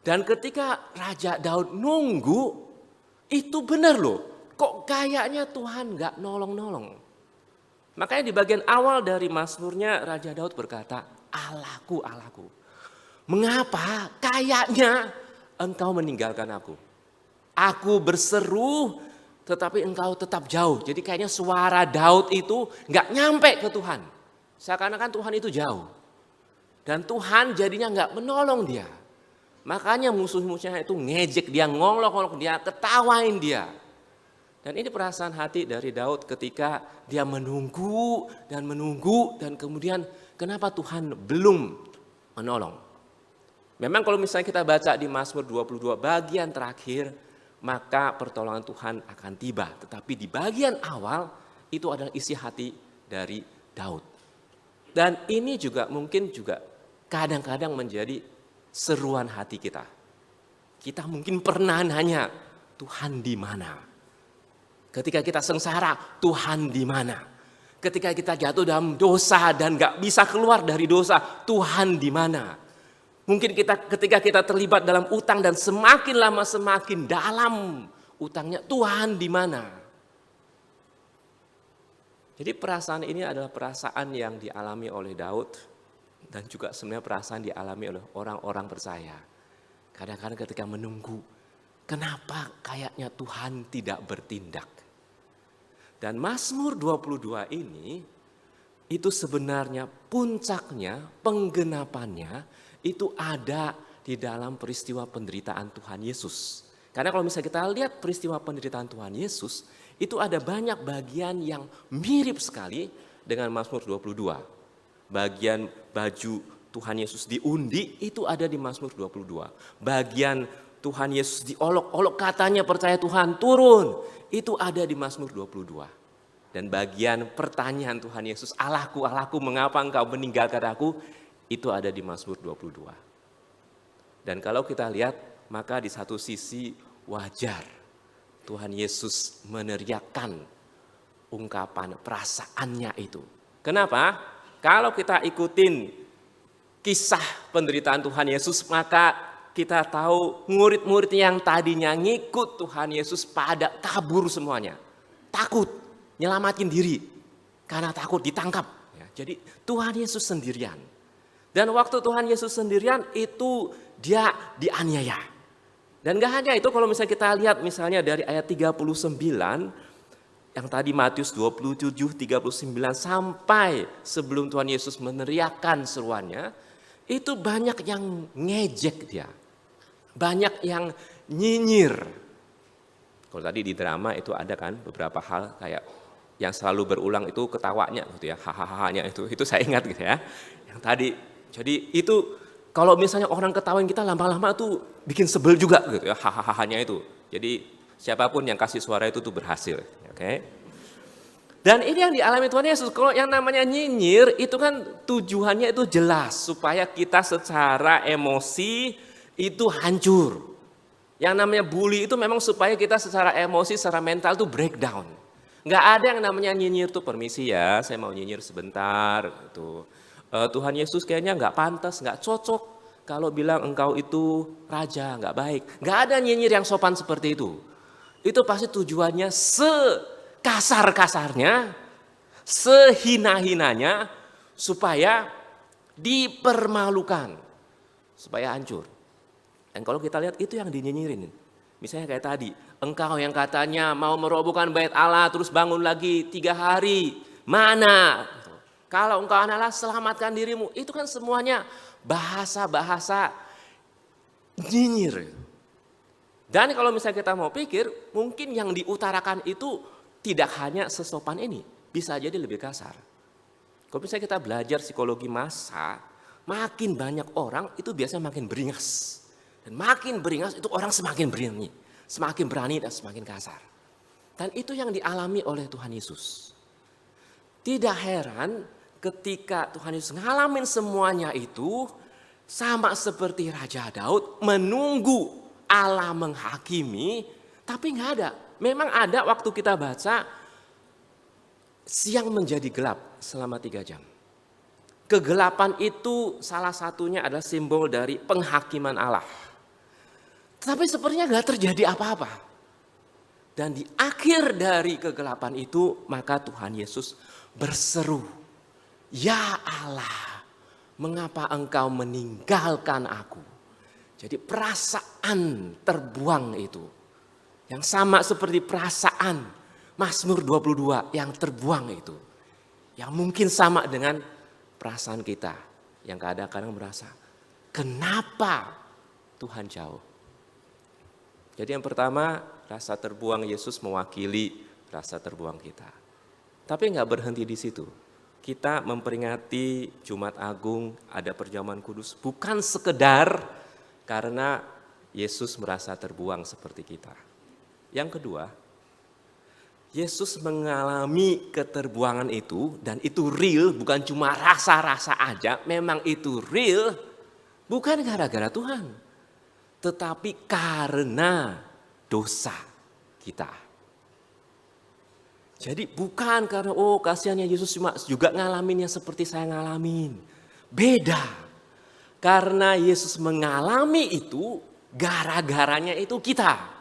Dan ketika Raja Daud nunggu, itu benar loh. Kok kayaknya Tuhan nggak nolong-nolong? Makanya di bagian awal dari Mazmurnya Raja Daud berkata, Allahku, Allahku, mengapa kayaknya Engkau meninggalkan aku? Aku berseru tetapi Engkau tetap jauh. Jadi kayaknya suara Daud itu nggak nyampe ke Tuhan. Seakan-akan Tuhan itu jauh. Dan Tuhan jadinya nggak menolong dia. Makanya musuh-musuhnya itu ngejek dia, ngolok-ngolok dia, ketawain dia. Dan ini perasaan hati dari Daud ketika dia menunggu dan kemudian kenapa Tuhan belum menolong. Memang kalau misalnya kita baca di Mazmur 22 bagian terakhir, maka pertolongan Tuhan akan tiba. Tetapi di bagian awal itu adalah isi hati dari Daud. Dan ini juga mungkin juga kadang-kadang menjadi seruan hati kita. Kita mungkin pernah nanya, Tuhan di mana? Ketika kita sengsara, Tuhan di mana? Ketika kita jatuh dalam dosa dan gak bisa keluar dari dosa, Tuhan di mana? Mungkin ketika kita terlibat dalam utang dan semakin lama semakin dalam utangnya, Tuhan di mana? Jadi perasaan ini adalah perasaan yang dialami oleh Daud dan juga sebenarnya perasaan dialami oleh orang-orang percaya. Kadang-kadang ketika menunggu, kenapa kayaknya Tuhan tidak bertindak? Dan Mazmur 22 ini itu sebenarnya puncaknya, penggenapannya itu ada di dalam peristiwa penderitaan Tuhan Yesus. Karena kalau misalnya kita lihat peristiwa penderitaan Tuhan Yesus, itu ada banyak bagian yang mirip sekali dengan Mazmur 22. Bagian baju Tuhan Yesus diundi itu ada di Mazmur 22. Bagian Tuhan Yesus diolok-olok katanya percaya Tuhan turun, itu ada di Mazmur 22. Dan bagian pertanyaan Tuhan Yesus, Allahku, Allahku, mengapa engkau meninggalkan aku, itu ada di Mazmur 22. Dan kalau kita lihat, maka di satu sisi wajar Tuhan Yesus meneriakkan ungkapan perasaannya itu. Kenapa? Kalau kita ikutin kisah penderitaan Tuhan Yesus, maka kita tahu murid-murid yang tadinya ngikut Tuhan Yesus pada kabur semuanya. Takut, nyelamatin diri karena takut ditangkap. Jadi Tuhan Yesus sendirian. Dan waktu Tuhan Yesus sendirian itu dia dianiaya. Dan gak hanya itu, kalau misalnya kita lihat misalnya dari ayat 39, yang tadi Matius 27, 39 sampai sebelum Tuhan Yesus meneriakkan seruannya, itu banyak yang ngejek dia. Banyak yang nyinyir. Kalau tadi di drama itu ada kan beberapa hal kayak yang selalu berulang itu ketawanya gitu ya, hahaha-nya itu saya ingat gitu ya. Yang tadi, jadi itu kalau misalnya orang ketawain kita lama-lama tuh bikin sebel juga gitu ya, hahaha-nya itu. Jadi siapapun yang kasih suara itu tuh berhasil, oke? Dan ini yang dialami Tuhan Yesus. Kalau yang namanya nyinyir itu kan tujuannya itu jelas supaya kita secara emosi itu hancur. Yang namanya bully itu memang supaya kita secara emosi, secara mental itu breakdown. Nggak ada yang namanya nyinyir tuh permisi ya, saya mau nyinyir sebentar. Gitu. Tuhan Yesus kayaknya nggak pantas, nggak cocok kalau bilang engkau itu raja, nggak baik. Nggak ada nyinyir yang sopan seperti itu. Itu pasti tujuannya sekasar-kasarnya, sehina-hinanya supaya dipermalukan, supaya hancur. Dan kalau kita lihat itu yang dinyinyirin. Misalnya kayak tadi, engkau yang katanya mau merobohkan bait Allah terus bangun lagi 3 hari. Mana? Kalau engkau Allah selamatkan dirimu. Itu kan semuanya bahasa-bahasa nyinyir. Dan kalau misalnya kita mau pikir, mungkin yang diutarakan itu tidak hanya sesopan ini. Bisa jadi lebih kasar. Kalau misalnya kita belajar psikologi massa, makin banyak orang itu biasanya makin beringas. Dan makin beringas itu orang semakin berani dan semakin kasar. Dan itu yang dialami oleh Tuhan Yesus. Tidak heran ketika Tuhan Yesus ngalamin semuanya itu sama seperti Raja Daud menunggu Allah menghakimi, tapi nggak ada. Memang ada waktu kita baca, siang menjadi gelap selama 3 jam. Kegelapan itu salah satunya adalah simbol dari penghakiman Allah. Tapi sepertinya nggak terjadi apa-apa. Dan di akhir dari kegelapan itu, maka Tuhan Yesus berseru, "Ya Allah, mengapa engkau meninggalkan aku?" Jadi perasaan terbuang itu, yang sama seperti perasaan Mazmur 22 yang terbuang itu, yang mungkin sama dengan perasaan kita yang kadang-kadang merasa, kenapa Tuhan jauh? Jadi yang pertama, rasa terbuang Yesus mewakili rasa terbuang kita. Tapi nggak berhenti di situ. Kita memperingati Jumat Agung, ada perjamuan kudus, bukan sekedar karena Yesus merasa terbuang seperti kita. Yang kedua, Yesus mengalami keterbuangan itu, dan itu real, bukan cuma rasa-rasa aja, memang itu real, bukan gara-gara Tuhan, tetapi karena dosa kita. Jadi bukan karena, oh kasihannya Yesus cuma juga ngalamin yang seperti saya ngalamin. Beda, karena Yesus mengalami itu, gara-garanya itu kita.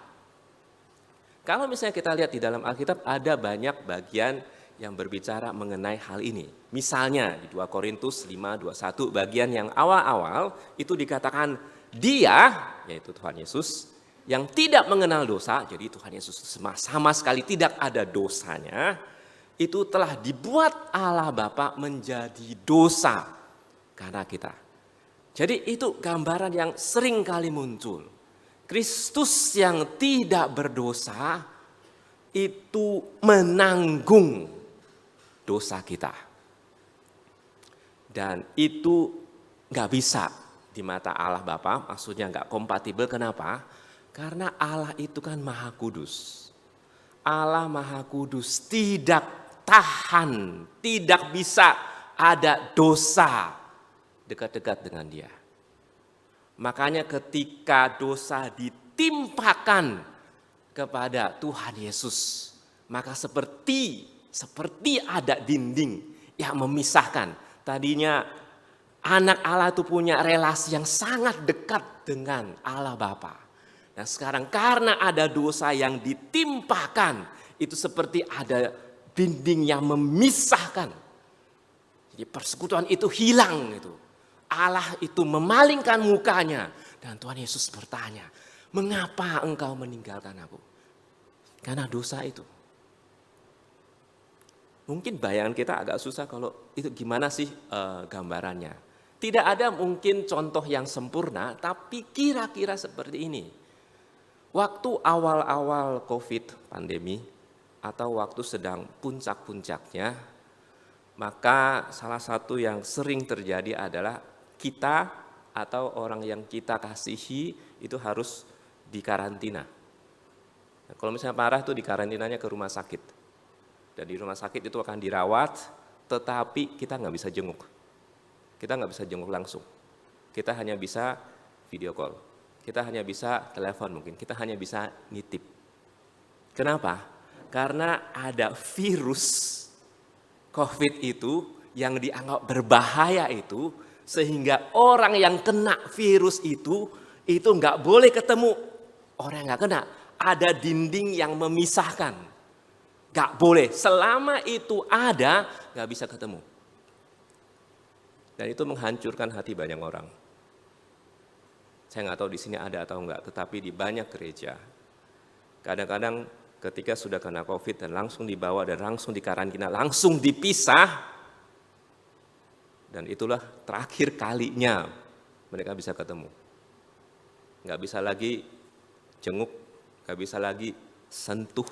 Kalau misalnya kita lihat di dalam Alkitab ada banyak bagian yang berbicara mengenai hal ini. Misalnya di 2 Korintus 5:21 bagian yang awal-awal itu dikatakan Dia, yaitu Tuhan Yesus, yang tidak mengenal dosa, jadi Tuhan Yesus sama sekali tidak ada dosanya, itu telah dibuat Allah Bapa menjadi dosa karena kita. Jadi itu gambaran yang sering kali muncul. Kristus yang tidak berdosa itu menanggung dosa kita. Dan itu gak bisa di mata Allah Bapa, maksudnya gak kompatibel. Kenapa? Karena Allah itu kan Maha Kudus. Allah Maha Kudus tidak tahan, tidak bisa ada dosa dekat-dekat dengan Dia. Makanya ketika dosa ditimpakan kepada Tuhan Yesus, maka seperti ada dinding yang memisahkan. Tadinya anak Allah itu punya relasi yang sangat dekat dengan Allah Bapa. Nah sekarang karena ada dosa yang ditimpakan, itu seperti ada dinding yang memisahkan. Jadi persekutuan itu hilang itu. Allah itu memalingkan mukanya dan Tuhan Yesus bertanya, "Mengapa engkau meninggalkan aku?" Karena dosa itu. Mungkin bayangan kita agak susah kalau itu gimana sih gambarannya. Tidak ada mungkin contoh yang sempurna, tapi kira-kira seperti ini. Waktu awal-awal COVID pandemi atau waktu sedang puncak-puncaknya, maka salah satu yang sering terjadi adalah kita atau orang yang kita kasihi itu harus dikarantina. Nah, kalau misalnya parah tuh dikarantinanya ke rumah sakit. Dan di rumah sakit itu akan dirawat, tetapi kita nggak bisa jenguk. Kita nggak bisa jenguk langsung. Kita hanya bisa video call. Kita hanya bisa telepon mungkin. Kita hanya bisa nitip. Kenapa? Karena ada virus COVID itu yang dianggap berbahaya itu, sehingga orang yang kena virus itu nggak boleh ketemu orang yang nggak kena. Ada dinding yang memisahkan, nggak boleh. Selama itu ada, nggak bisa ketemu. Dan itu menghancurkan hati banyak orang. Saya nggak tahu di sini ada atau enggak, tetapi di banyak gereja, kadang-kadang ketika sudah kena COVID dan langsung dibawa dan langsung dikarantina, langsung dipisah. Dan itulah terakhir kalinya mereka bisa ketemu. Nggak bisa lagi jenguk, nggak bisa lagi sentuh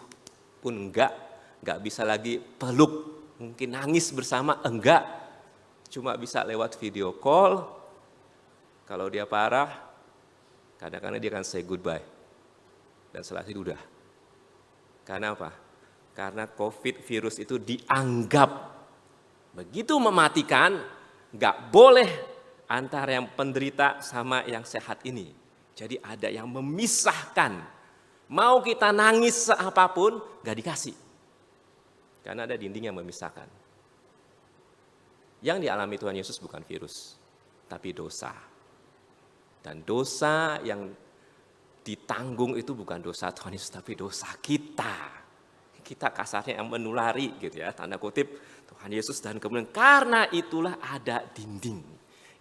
pun nggak bisa lagi peluk, mungkin nangis bersama, enggak. Cuma bisa lewat video call. Kalau dia parah, kadang-kadang dia akan say goodbye. Dan setelah itu udah. Karena apa? Karena COVID virus itu dianggap begitu mematikan, nggak boleh antara yang penderita sama yang sehat ini. Jadi ada yang memisahkan. Mau kita nangis seapapun, gak dikasih. Karena ada dinding yang memisahkan. Yang dialami Tuhan Yesus bukan virus, tapi dosa. Dan dosa yang ditanggung itu bukan dosa Tuhan Yesus, tapi dosa kita. Kita kasarnya yang menulari gitu ya, tanda kutip Tuhan Yesus, dan kemudian karena itulah ada dinding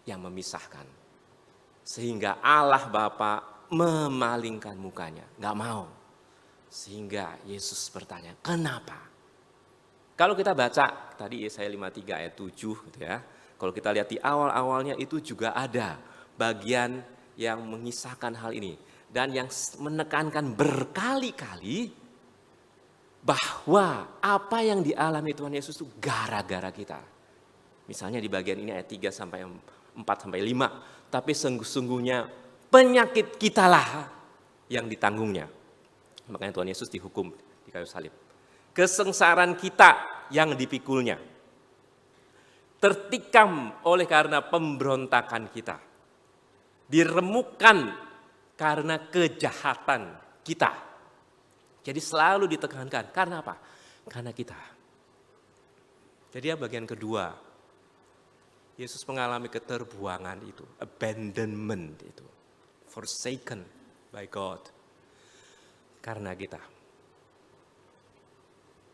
yang memisahkan. Sehingga Allah Bapa memalingkan mukanya, nggak mau. Sehingga Yesus bertanya, kenapa? Kalau kita baca tadi Yesaya 53 ayat 7 gitu ya. Kalau kita lihat di awal-awalnya itu juga ada bagian yang mengisahkan hal ini. Dan yang menekankan berkali-kali bahwa apa yang dialami Tuhan Yesus itu gara-gara kita. Misalnya di bagian ini ayat 3 sampai 4 sampai 5. Tapi sungguh-sungguhnya penyakit kitalah yang ditanggungnya. Makanya Tuhan Yesus dihukum di kayu salib. Kesengsaraan kita yang dipikulnya. Tertikam oleh karena pemberontakan kita. Diremukkan karena kejahatan kita. Jadi selalu ditekankan. Karena apa? Karena kita. Jadi ya bagian kedua. Yesus mengalami keterbuangan itu. Abandonment itu. Forsaken by God. Karena kita.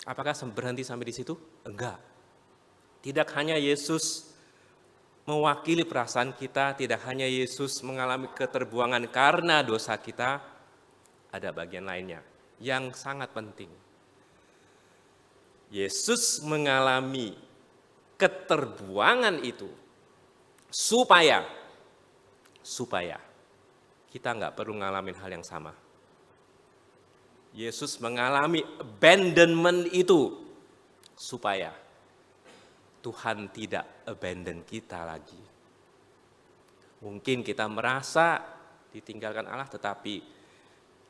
Apakah berhenti sampai di situ? Enggak. Tidak hanya Yesus mewakili perasaan kita, tidak hanya Yesus mengalami keterbuangan karena dosa kita, ada bagian lainnya yang sangat penting. Yesus mengalami keterbuangan itu supaya kita nggak perlu ngalamin hal yang sama. Yesus mengalami abandonment itu supaya Tuhan tidak abandon kita lagi. Mungkin kita merasa ditinggalkan Allah, tetapi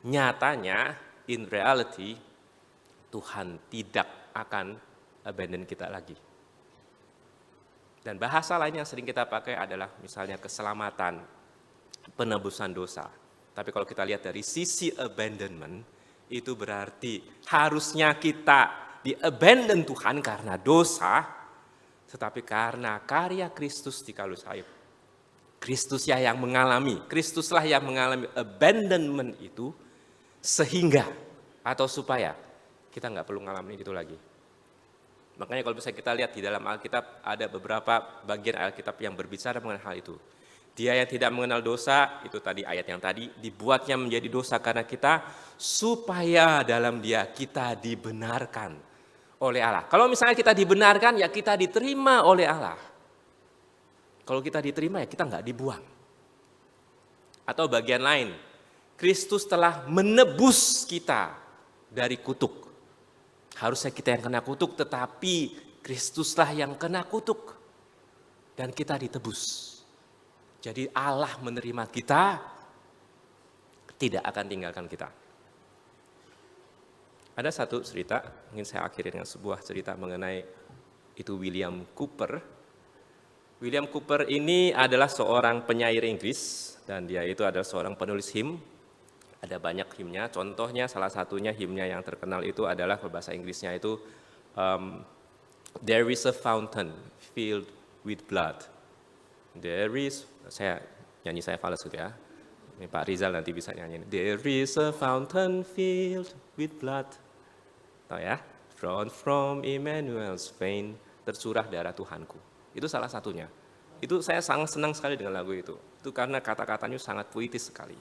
nyatanya in reality Tuhan tidak akan abandon kita lagi. Dan bahasa lain yang sering kita pakai adalah misalnya keselamatan, penebusan dosa. Tapi kalau kita lihat dari sisi abandonment, itu berarti harusnya kita di-abandon Tuhan karena dosa, tetapi karena karya Kristus di kayu salib. Kristuslah yang mengalami abandonment itu, sehingga atau supaya kita nggak perlu ngalamin itu lagi. Makanya kalau bisa kita lihat di dalam Alkitab ada beberapa bagian Alkitab yang berbicara mengenai hal itu. Dia yang tidak mengenal dosa, itu tadi ayat yang tadi, dibuatnya menjadi dosa karena kita, supaya dalam dia kita dibenarkan oleh Allah. Kalau misalnya kita dibenarkan, ya kita diterima oleh Allah. Kalau kita diterima, ya kita nggak dibuang. Atau bagian lain, Kristus telah menebus kita dari kutuk. Harusnya kita yang kena kutuk, tetapi Kristuslah yang kena kutuk. Dan kita ditebus. Jadi Allah menerima kita, tidak akan tinggalkan kita. Ada satu cerita, ingin saya akhiri dengan sebuah cerita mengenai itu William Cooper. William Cooper ini adalah seorang penyair Inggris, dan dia itu adalah seorang penulis him. Ada banyak himnya, contohnya salah satunya himnya yang terkenal itu adalah bahasa Inggrisnya itu There is a fountain filled with blood. There is, saya fals gitu ya. Ini Pak Rizal nanti bisa nyanyi. There is a fountain filled with blood. Tahu ya? Drawn from Emmanuel's vein, tercurah darah Tuhanku. Itu salah satunya. Itu saya sangat senang sekali dengan lagu itu. Itu karena kata-katanya sangat puitis sekali.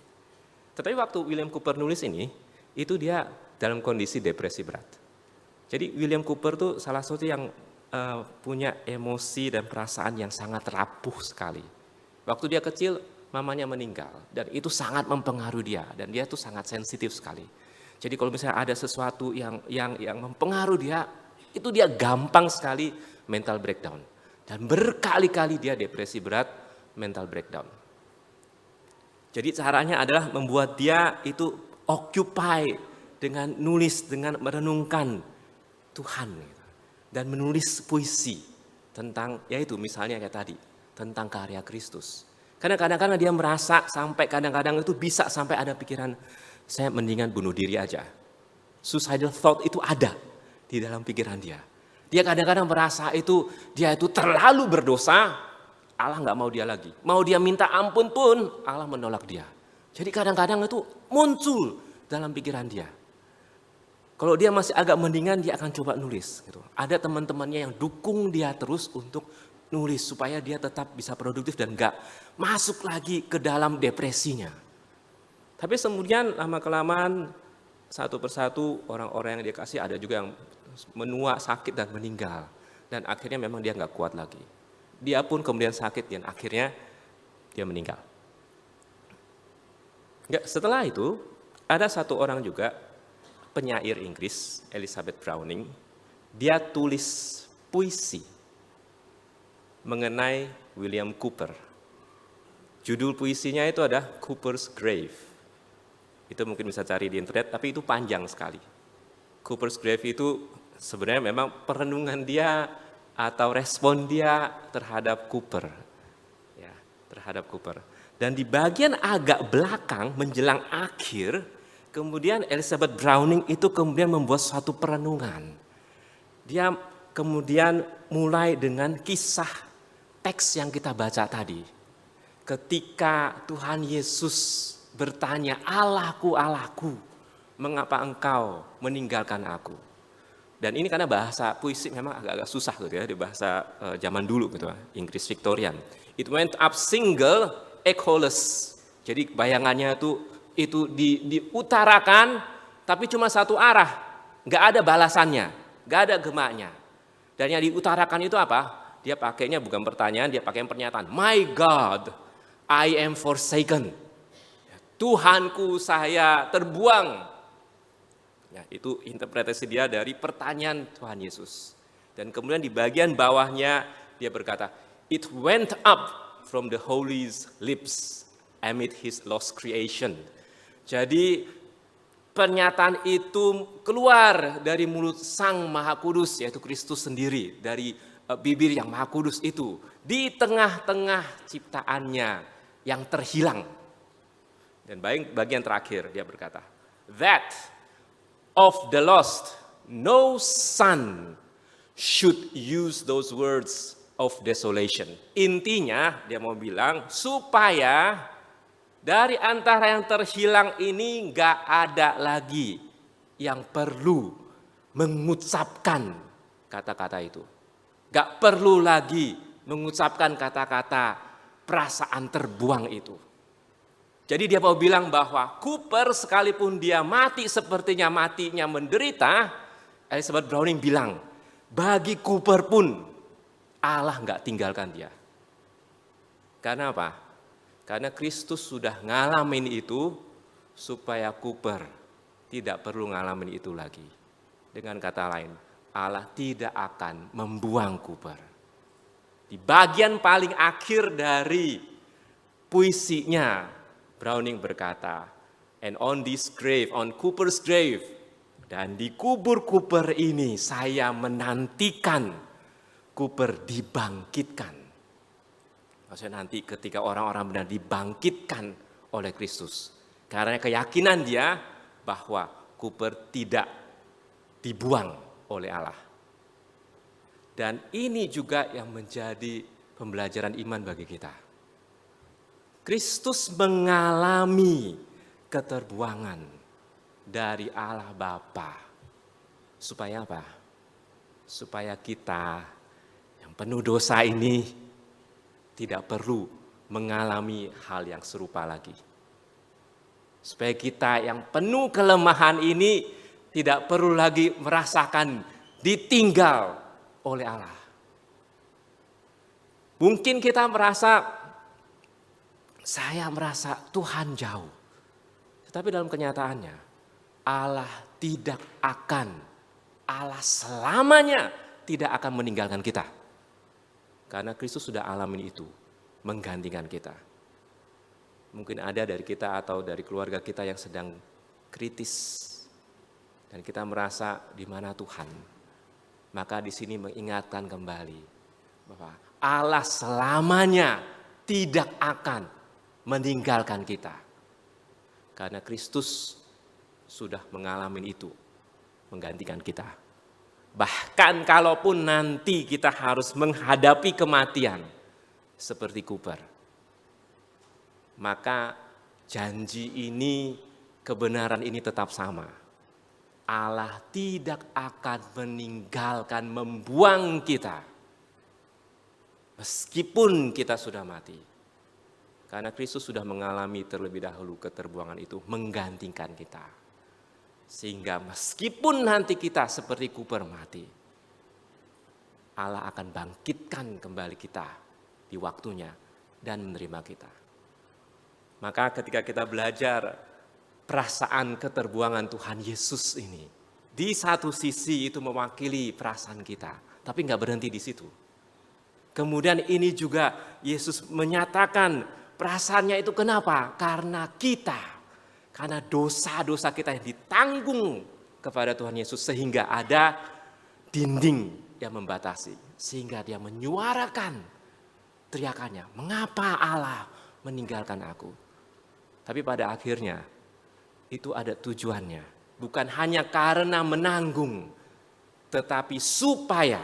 Tetapi waktu William Cooper nulis ini, itu dia dalam kondisi depresi berat. Jadi William Cooper tuh salah satu yang punya emosi dan perasaan yang sangat rapuh sekali. Waktu dia kecil, mamanya meninggal dan itu sangat mempengaruhi dia dan dia tuh sangat sensitif sekali. Jadi kalau misalnya ada sesuatu yang mempengaruhi dia, itu dia gampang sekali mental breakdown dan berkali-kali dia depresi berat, mental breakdown. Jadi caranya adalah membuat dia itu occupy dengan nulis, dengan merenungkan Tuhan. Dan menulis puisi tentang, yaitu misalnya kayak tadi, tentang karya Kristus. Karena kadang-kadang dia merasa sampai kadang-kadang itu bisa sampai ada pikiran, saya mendingan bunuh diri aja. Suicidal thought itu ada di dalam pikiran dia. Dia kadang-kadang merasa dia itu terlalu berdosa, Allah nggak mau dia lagi. Mau dia minta ampun pun, Allah menolak dia. Jadi kadang-kadang itu muncul dalam pikiran dia. Kalau dia masih agak mendingan, dia akan coba nulis. Gitu. Ada teman-temannya yang dukung dia terus untuk nulis supaya dia tetap bisa produktif dan nggak masuk lagi ke dalam depresinya. Tapi kemudian lama-kelamaan satu persatu orang-orang yang dia kasih ada juga yang menua sakit dan meninggal. Dan akhirnya memang dia nggak kuat lagi. Dia pun kemudian sakit dan akhirnya dia meninggal. Setelah itu ada satu orang juga penyair Inggris, Elizabeth Browning. Dia tulis puisi mengenai William Cooper. Judul puisinya itu ada Cooper's Grave. Itu mungkin bisa cari di internet, tapi itu panjang sekali. Cooper's Grave itu sebenarnya memang perenungan dia atau respon dia terhadap Cooper. Ya, terhadap Cooper. Dan di bagian agak belakang menjelang akhir, kemudian Elizabeth Browning itu kemudian membuat suatu perenungan. Dia kemudian mulai dengan kisah teks yang kita baca tadi. Ketika Tuhan Yesus bertanya, Allahku, Allahku, mengapa engkau meninggalkan aku? Dan ini karena bahasa puisi memang agak-agak susah gitu ya, di bahasa zaman dulu gitu, Inggris Victorian. It went up single, echoless. Jadi bayangannya itu diutarakan, tapi cuma satu arah, nggak ada balasannya, nggak ada gemaknya. Dan yang diutarakan itu apa? Dia pakainya bukan pertanyaan, dia pakai pernyataan. My God, I am forsaken. Tuhanku, saya terbuang. Ya, itu interpretasi dia dari pertanyaan Tuhan Yesus. Dan kemudian di bagian bawahnya dia berkata, it went up from the holy's lips amid his lost creation. Jadi pernyataan itu keluar dari mulut Sang Maha Kudus, yaitu Kristus sendiri, dari bibir yang Maha Kudus itu, di tengah-tengah ciptaannya yang terhilang. Dan bagian terakhir dia berkata, that of the lost, no son should use those words of desolation. Intinya dia mau bilang supaya dari antara yang terhilang ini nggak ada lagi yang perlu mengucapkan kata-kata itu. Nggak perlu lagi mengucapkan kata-kata perasaan terbuang itu. Jadi dia mau bilang bahwa Cooper sekalipun dia mati sepertinya matinya menderita, Elizabeth Browning bilang, bagi Cooper pun Allah nggak tinggalkan dia. Karena apa? Karena Kristus sudah ngalamin itu supaya Cooper tidak perlu ngalamin itu lagi. Dengan kata lain, Allah tidak akan membuang Cooper. Di bagian paling akhir dari puisinya, Browning berkata, and on this grave, on Cooper's grave, dan di kubur Cooper ini saya menantikan Cooper dibangkitkan. Maksudnya nanti ketika orang-orang benar dibangkitkan oleh Kristus. Karena keyakinan dia bahwa Cooper tidak dibuang oleh Allah. Dan ini juga yang menjadi pembelajaran iman bagi kita. Kristus mengalami keterbuangan dari Allah Bapa. Supaya apa? Supaya kita yang penuh dosa ini tidak perlu mengalami hal yang serupa lagi. Supaya kita yang penuh kelemahan ini tidak perlu lagi merasakan ditinggal oleh Allah. Mungkin kita merasa, saya merasa Tuhan jauh. Tetapi dalam kenyataannya, Allah tidak akan, Allah selamanya tidak akan meninggalkan kita. Karena Kristus sudah alamin itu, menggantikan kita. Mungkin ada dari kita atau dari keluarga kita yang sedang kritis. Dan kita merasa di mana Tuhan. Maka di sini mengingatkan kembali bahwa Allah selamanya tidak akan meninggalkan kita. Karena Kristus sudah mengalami itu, menggantikan kita. Bahkan kalaupun nanti kita harus menghadapi kematian seperti Cooper, maka janji ini, kebenaran ini tetap sama. Allah tidak akan meninggalkan, membuang kita. Meskipun kita sudah mati. Karena Kristus sudah mengalami terlebih dahulu keterbuangan itu, menggantikan kita. Sehingga meskipun nanti kita seperti Cooper mati, Allah akan bangkitkan kembali kita di waktunya dan menerima kita. Maka ketika kita belajar perasaan keterbuangan Tuhan Yesus ini, di satu sisi itu mewakili perasaan kita, tapi nggak berhenti di situ. Kemudian ini juga Yesus menyatakan perasaannya itu kenapa? Karena dosa-dosa kita yang ditanggung kepada Tuhan Yesus, sehingga ada dinding yang membatasi, sehingga dia menyuarakan teriakannya, mengapa Allah meninggalkan aku? Tapi pada akhirnya itu ada tujuannya, bukan hanya karena menanggung, tetapi supaya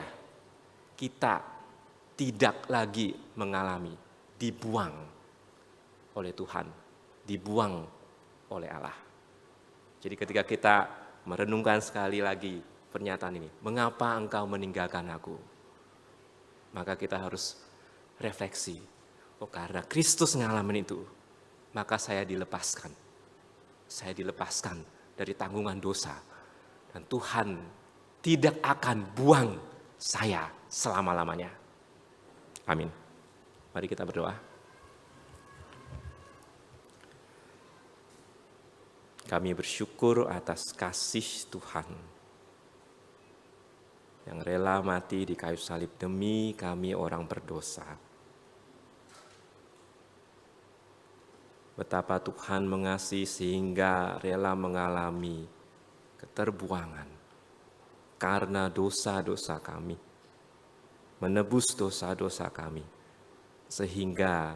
kita tidak lagi mengalami dibuang oleh Tuhan, dibuang oleh Allah. Jadi ketika kita merenungkan sekali lagi pernyataan ini, mengapa engkau meninggalkan aku? Maka kita harus refleksi, oh karena Kristus ngalamin itu, maka saya dilepaskan. Saya dilepaskan dari tanggungan dosa. Dan Tuhan tidak akan buang saya selama-lamanya. Amin. Mari kita berdoa. Kami bersyukur atas kasih Tuhan yang rela mati di kayu salib demi kami orang berdosa. Betapa Tuhan mengasihi sehingga rela mengalami keterbuangan karena dosa-dosa kami, menebus dosa-dosa kami, sehingga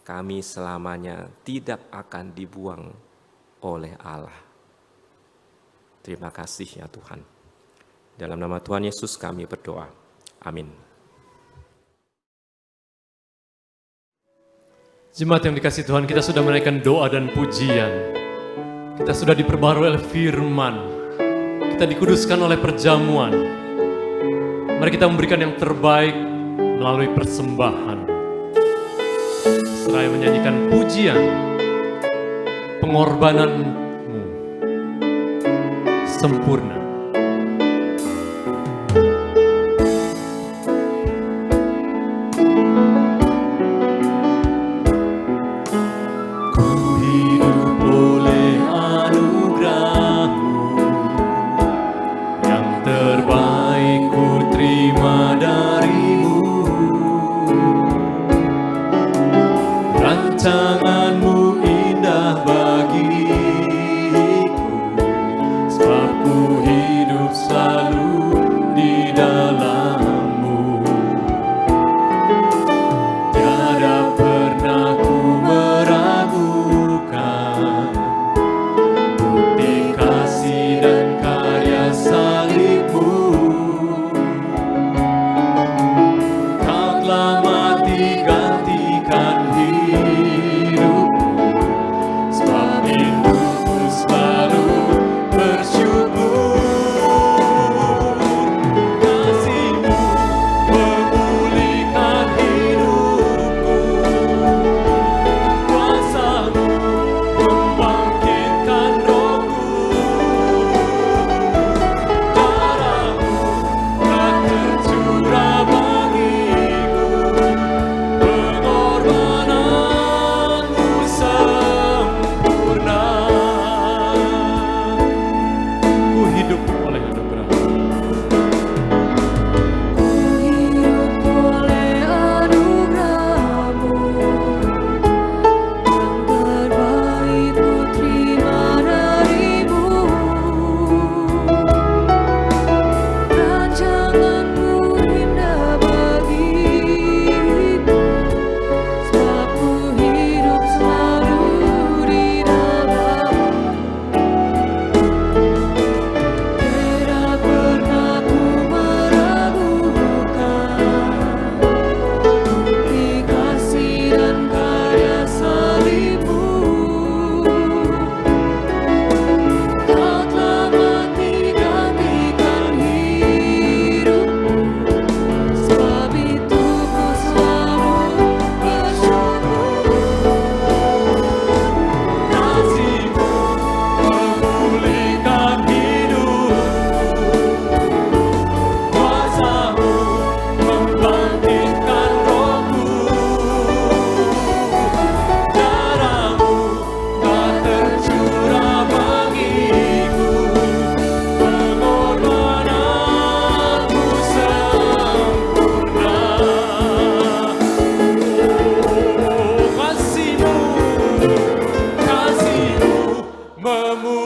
kami selamanya tidak akan dibuang oleh Allah. Terima kasih ya Tuhan. Dalam nama Tuhan Yesus kami berdoa. Amin. Jemaat yang dikasihi Tuhan, kita sudah menaikkan doa dan pujian. Kita sudah diperbarui oleh firman. Kita dikuduskan oleh perjamuan. Mari kita memberikan yang terbaik melalui persembahan. Seraya menyanyikan pujian, pengorbananmu sempurna. Rancanganmu indah bagiku, sebab ku hidup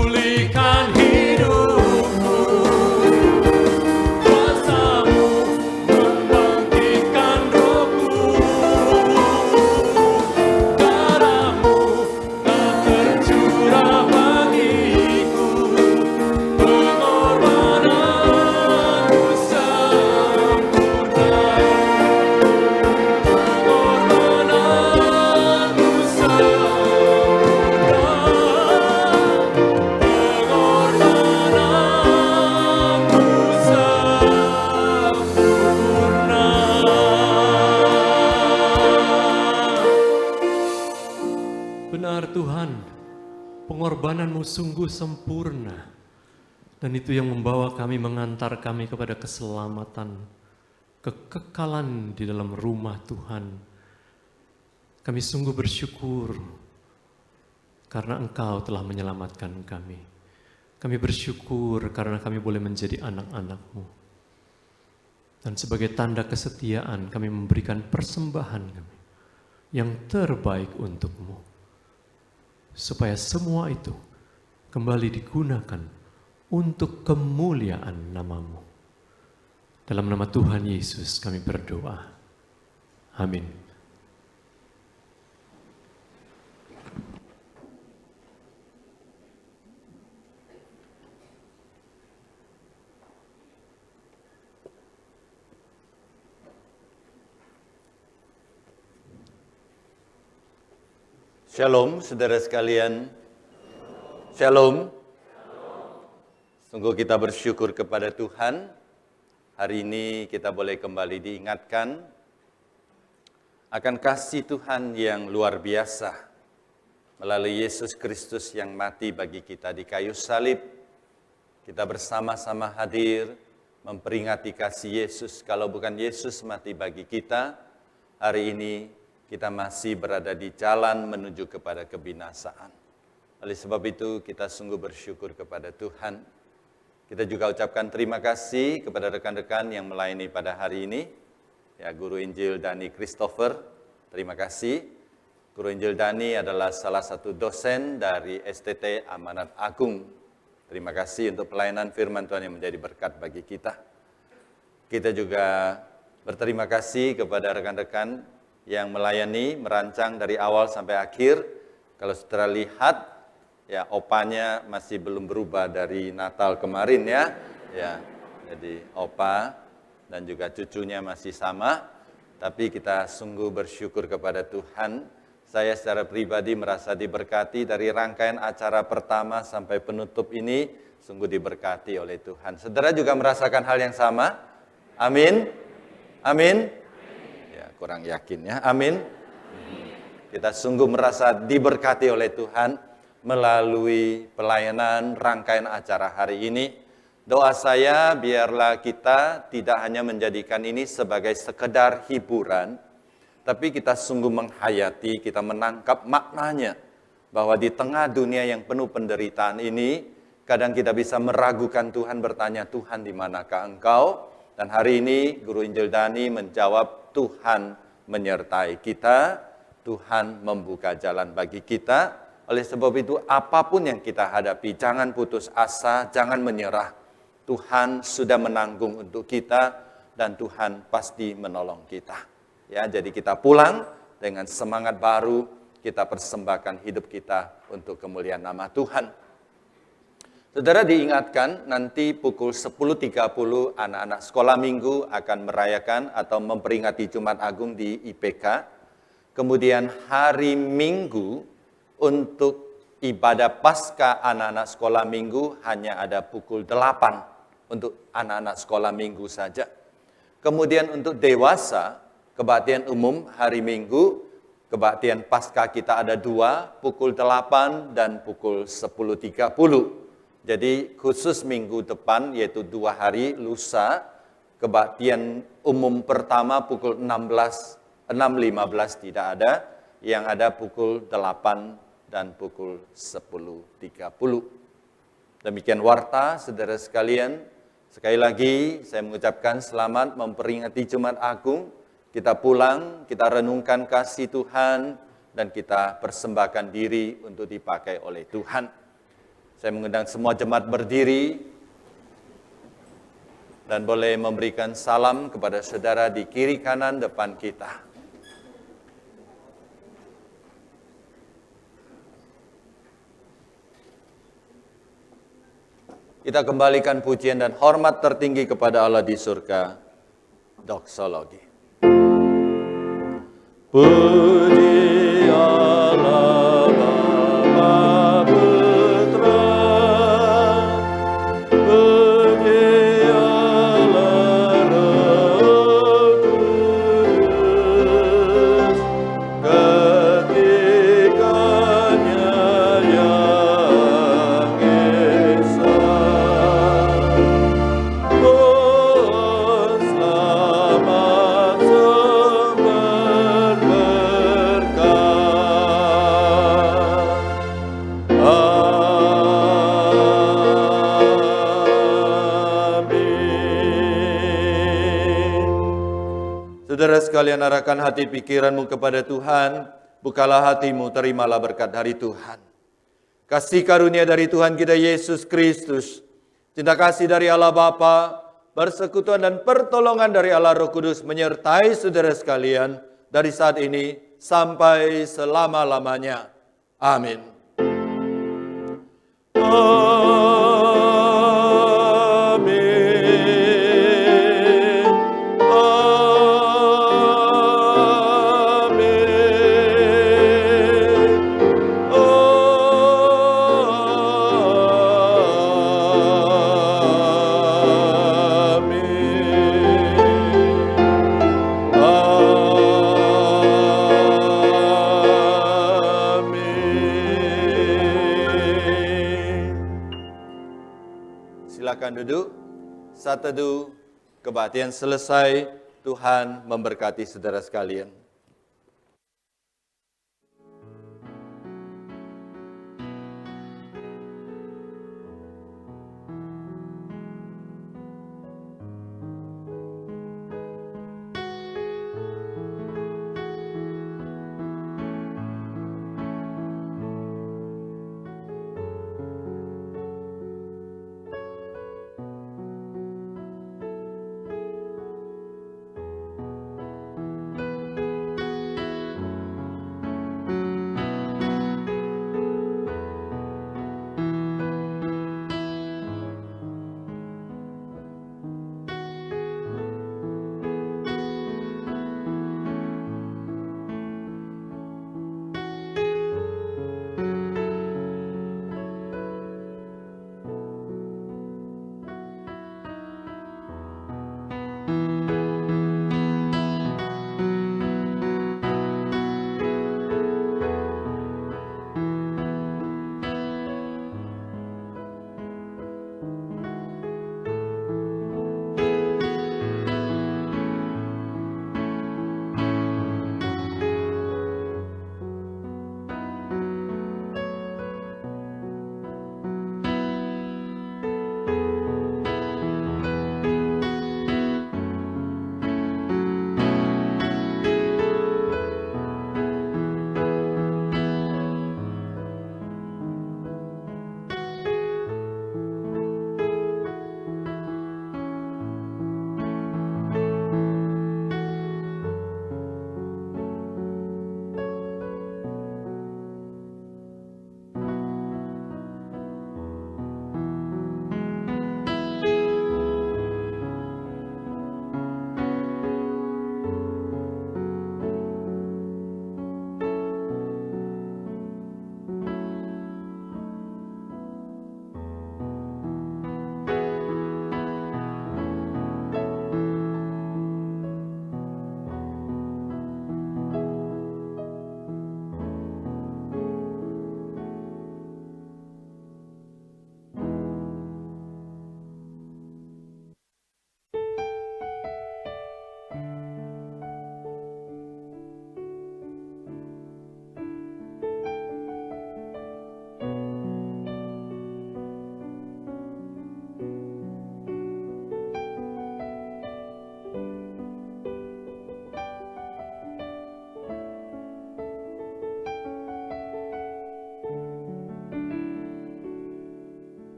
pulihkan hidupku. Kuasa-Mu membangkitkan rohku. Darah-Mu telah tercurah bagiku. Pengorbananmu sempurna. Pengorbananmu sempurna. Benar Tuhan, pengorbananmu sungguh sempurna. Dan itu yang membawa kami, mengantar kami kepada keselamatan, kekekalan di dalam rumah Tuhan. Kami sungguh bersyukur karena Engkau telah menyelamatkan kami. Kami bersyukur karena kami boleh menjadi anak-anak-Mu. Dan sebagai tanda kesetiaan kami memberikan persembahan kami yang terbaik untuk-Mu. Supaya semua itu kembali digunakan untuk kemuliaan nama-Mu. Dalam nama Tuhan Yesus kami berdoa. Amin. Shalom, saudara sekalian. Shalom. Sungguh kita bersyukur kepada Tuhan. Hari ini kita boleh kembali diingatkan akan kasih Tuhan yang luar biasa melalui Yesus Kristus yang mati bagi kita di kayu salib. Kita bersama-sama hadir memperingati kasih Yesus. Kalau bukan Yesus mati bagi kita, hari ini kita masih berada di jalan menuju kepada kebinasaan. Oleh sebab itu kita sungguh bersyukur kepada Tuhan. Kita juga ucapkan terima kasih kepada rekan-rekan yang melayani pada hari ini. Ya, Guru Injil Dani Christopher, terima kasih. Guru Injil Dani adalah salah satu dosen dari STT Amanat Agung. Terima kasih untuk pelayanan firman Tuhan yang menjadi berkat bagi kita. Kita juga berterima kasih kepada rekan-rekan yang melayani, merancang dari awal sampai akhir. Kalau saudara lihat, ya opanya masih belum berubah dari Natal kemarin ya. Ya, jadi opa dan juga cucunya masih sama. Tapi kita sungguh bersyukur kepada Tuhan. Saya secara pribadi merasa diberkati dari rangkaian acara pertama sampai penutup ini. Sungguh diberkati oleh Tuhan. Saudara juga merasakan hal yang sama? Amin. Amin. Kurang yakin ya, amin. Kita sungguh merasa diberkati oleh Tuhan melalui pelayanan rangkaian acara hari ini. Doa saya biarlah kita tidak hanya menjadikan ini sebagai sekedar hiburan, tapi kita sungguh menghayati, kita menangkap maknanya. Bahwa di tengah dunia yang penuh penderitaan ini, kadang kita bisa meragukan Tuhan, bertanya, Tuhan di manakah Engkau? Dan hari ini Guru Injil Dani menjawab, Tuhan menyertai kita, Tuhan membuka jalan bagi kita. Oleh sebab itu apapun yang kita hadapi, jangan putus asa, jangan menyerah. Tuhan sudah menanggung untuk kita dan Tuhan pasti menolong kita. Ya, jadi kita pulang dengan semangat baru, kita persembahkan hidup kita untuk kemuliaan nama Tuhan. Saudara diingatkan nanti pukul 10.30 anak-anak sekolah minggu akan merayakan atau memperingati Jumat Agung di IPK. Kemudian hari Minggu untuk ibadah Paskah anak-anak sekolah minggu hanya ada pukul 8 untuk anak-anak sekolah minggu saja. Kemudian untuk dewasa, kebaktian umum hari Minggu, kebaktian Paskah kita ada 2, pukul 8 dan pukul 10.30. Jadi khusus minggu depan yaitu 2 hari lusa, kebaktian umum pertama pukul 6.15 tidak ada, yang ada pukul 8 dan pukul 10.30. Demikian warta saudara sekalian. Sekali lagi saya mengucapkan selamat memperingati Jumat Agung. Kita pulang, kita renungkan kasih Tuhan dan kita persembahkan diri untuk dipakai oleh Tuhan. Saya mengundang semua jemaat berdiri dan boleh memberikan salam kepada saudara di kiri kanan depan kita. Kita kembalikan pujian dan hormat tertinggi kepada Allah di surga. Doksologi. Puji Allah Bapa Putra, puji Allah Roh Kudus, ketiganya yang esa. Oh, selamat sumber berkat. Amin. Saudara sekalian, arahkan hati pikiranmu kepada Tuhan. Bukalah hatimu, terimalah berkat dari Tuhan. Kasih karunia dari Tuhan kita Yesus Kristus, cinta kasih dari Allah Bapa, persekutuan dan pertolongan dari Allah Roh Kudus menyertai saudara sekalian dari saat ini sampai selama-lamanya. Amin. Silakan duduk. Saat teduh kebaktian selesai, Tuhan memberkati saudara sekalian.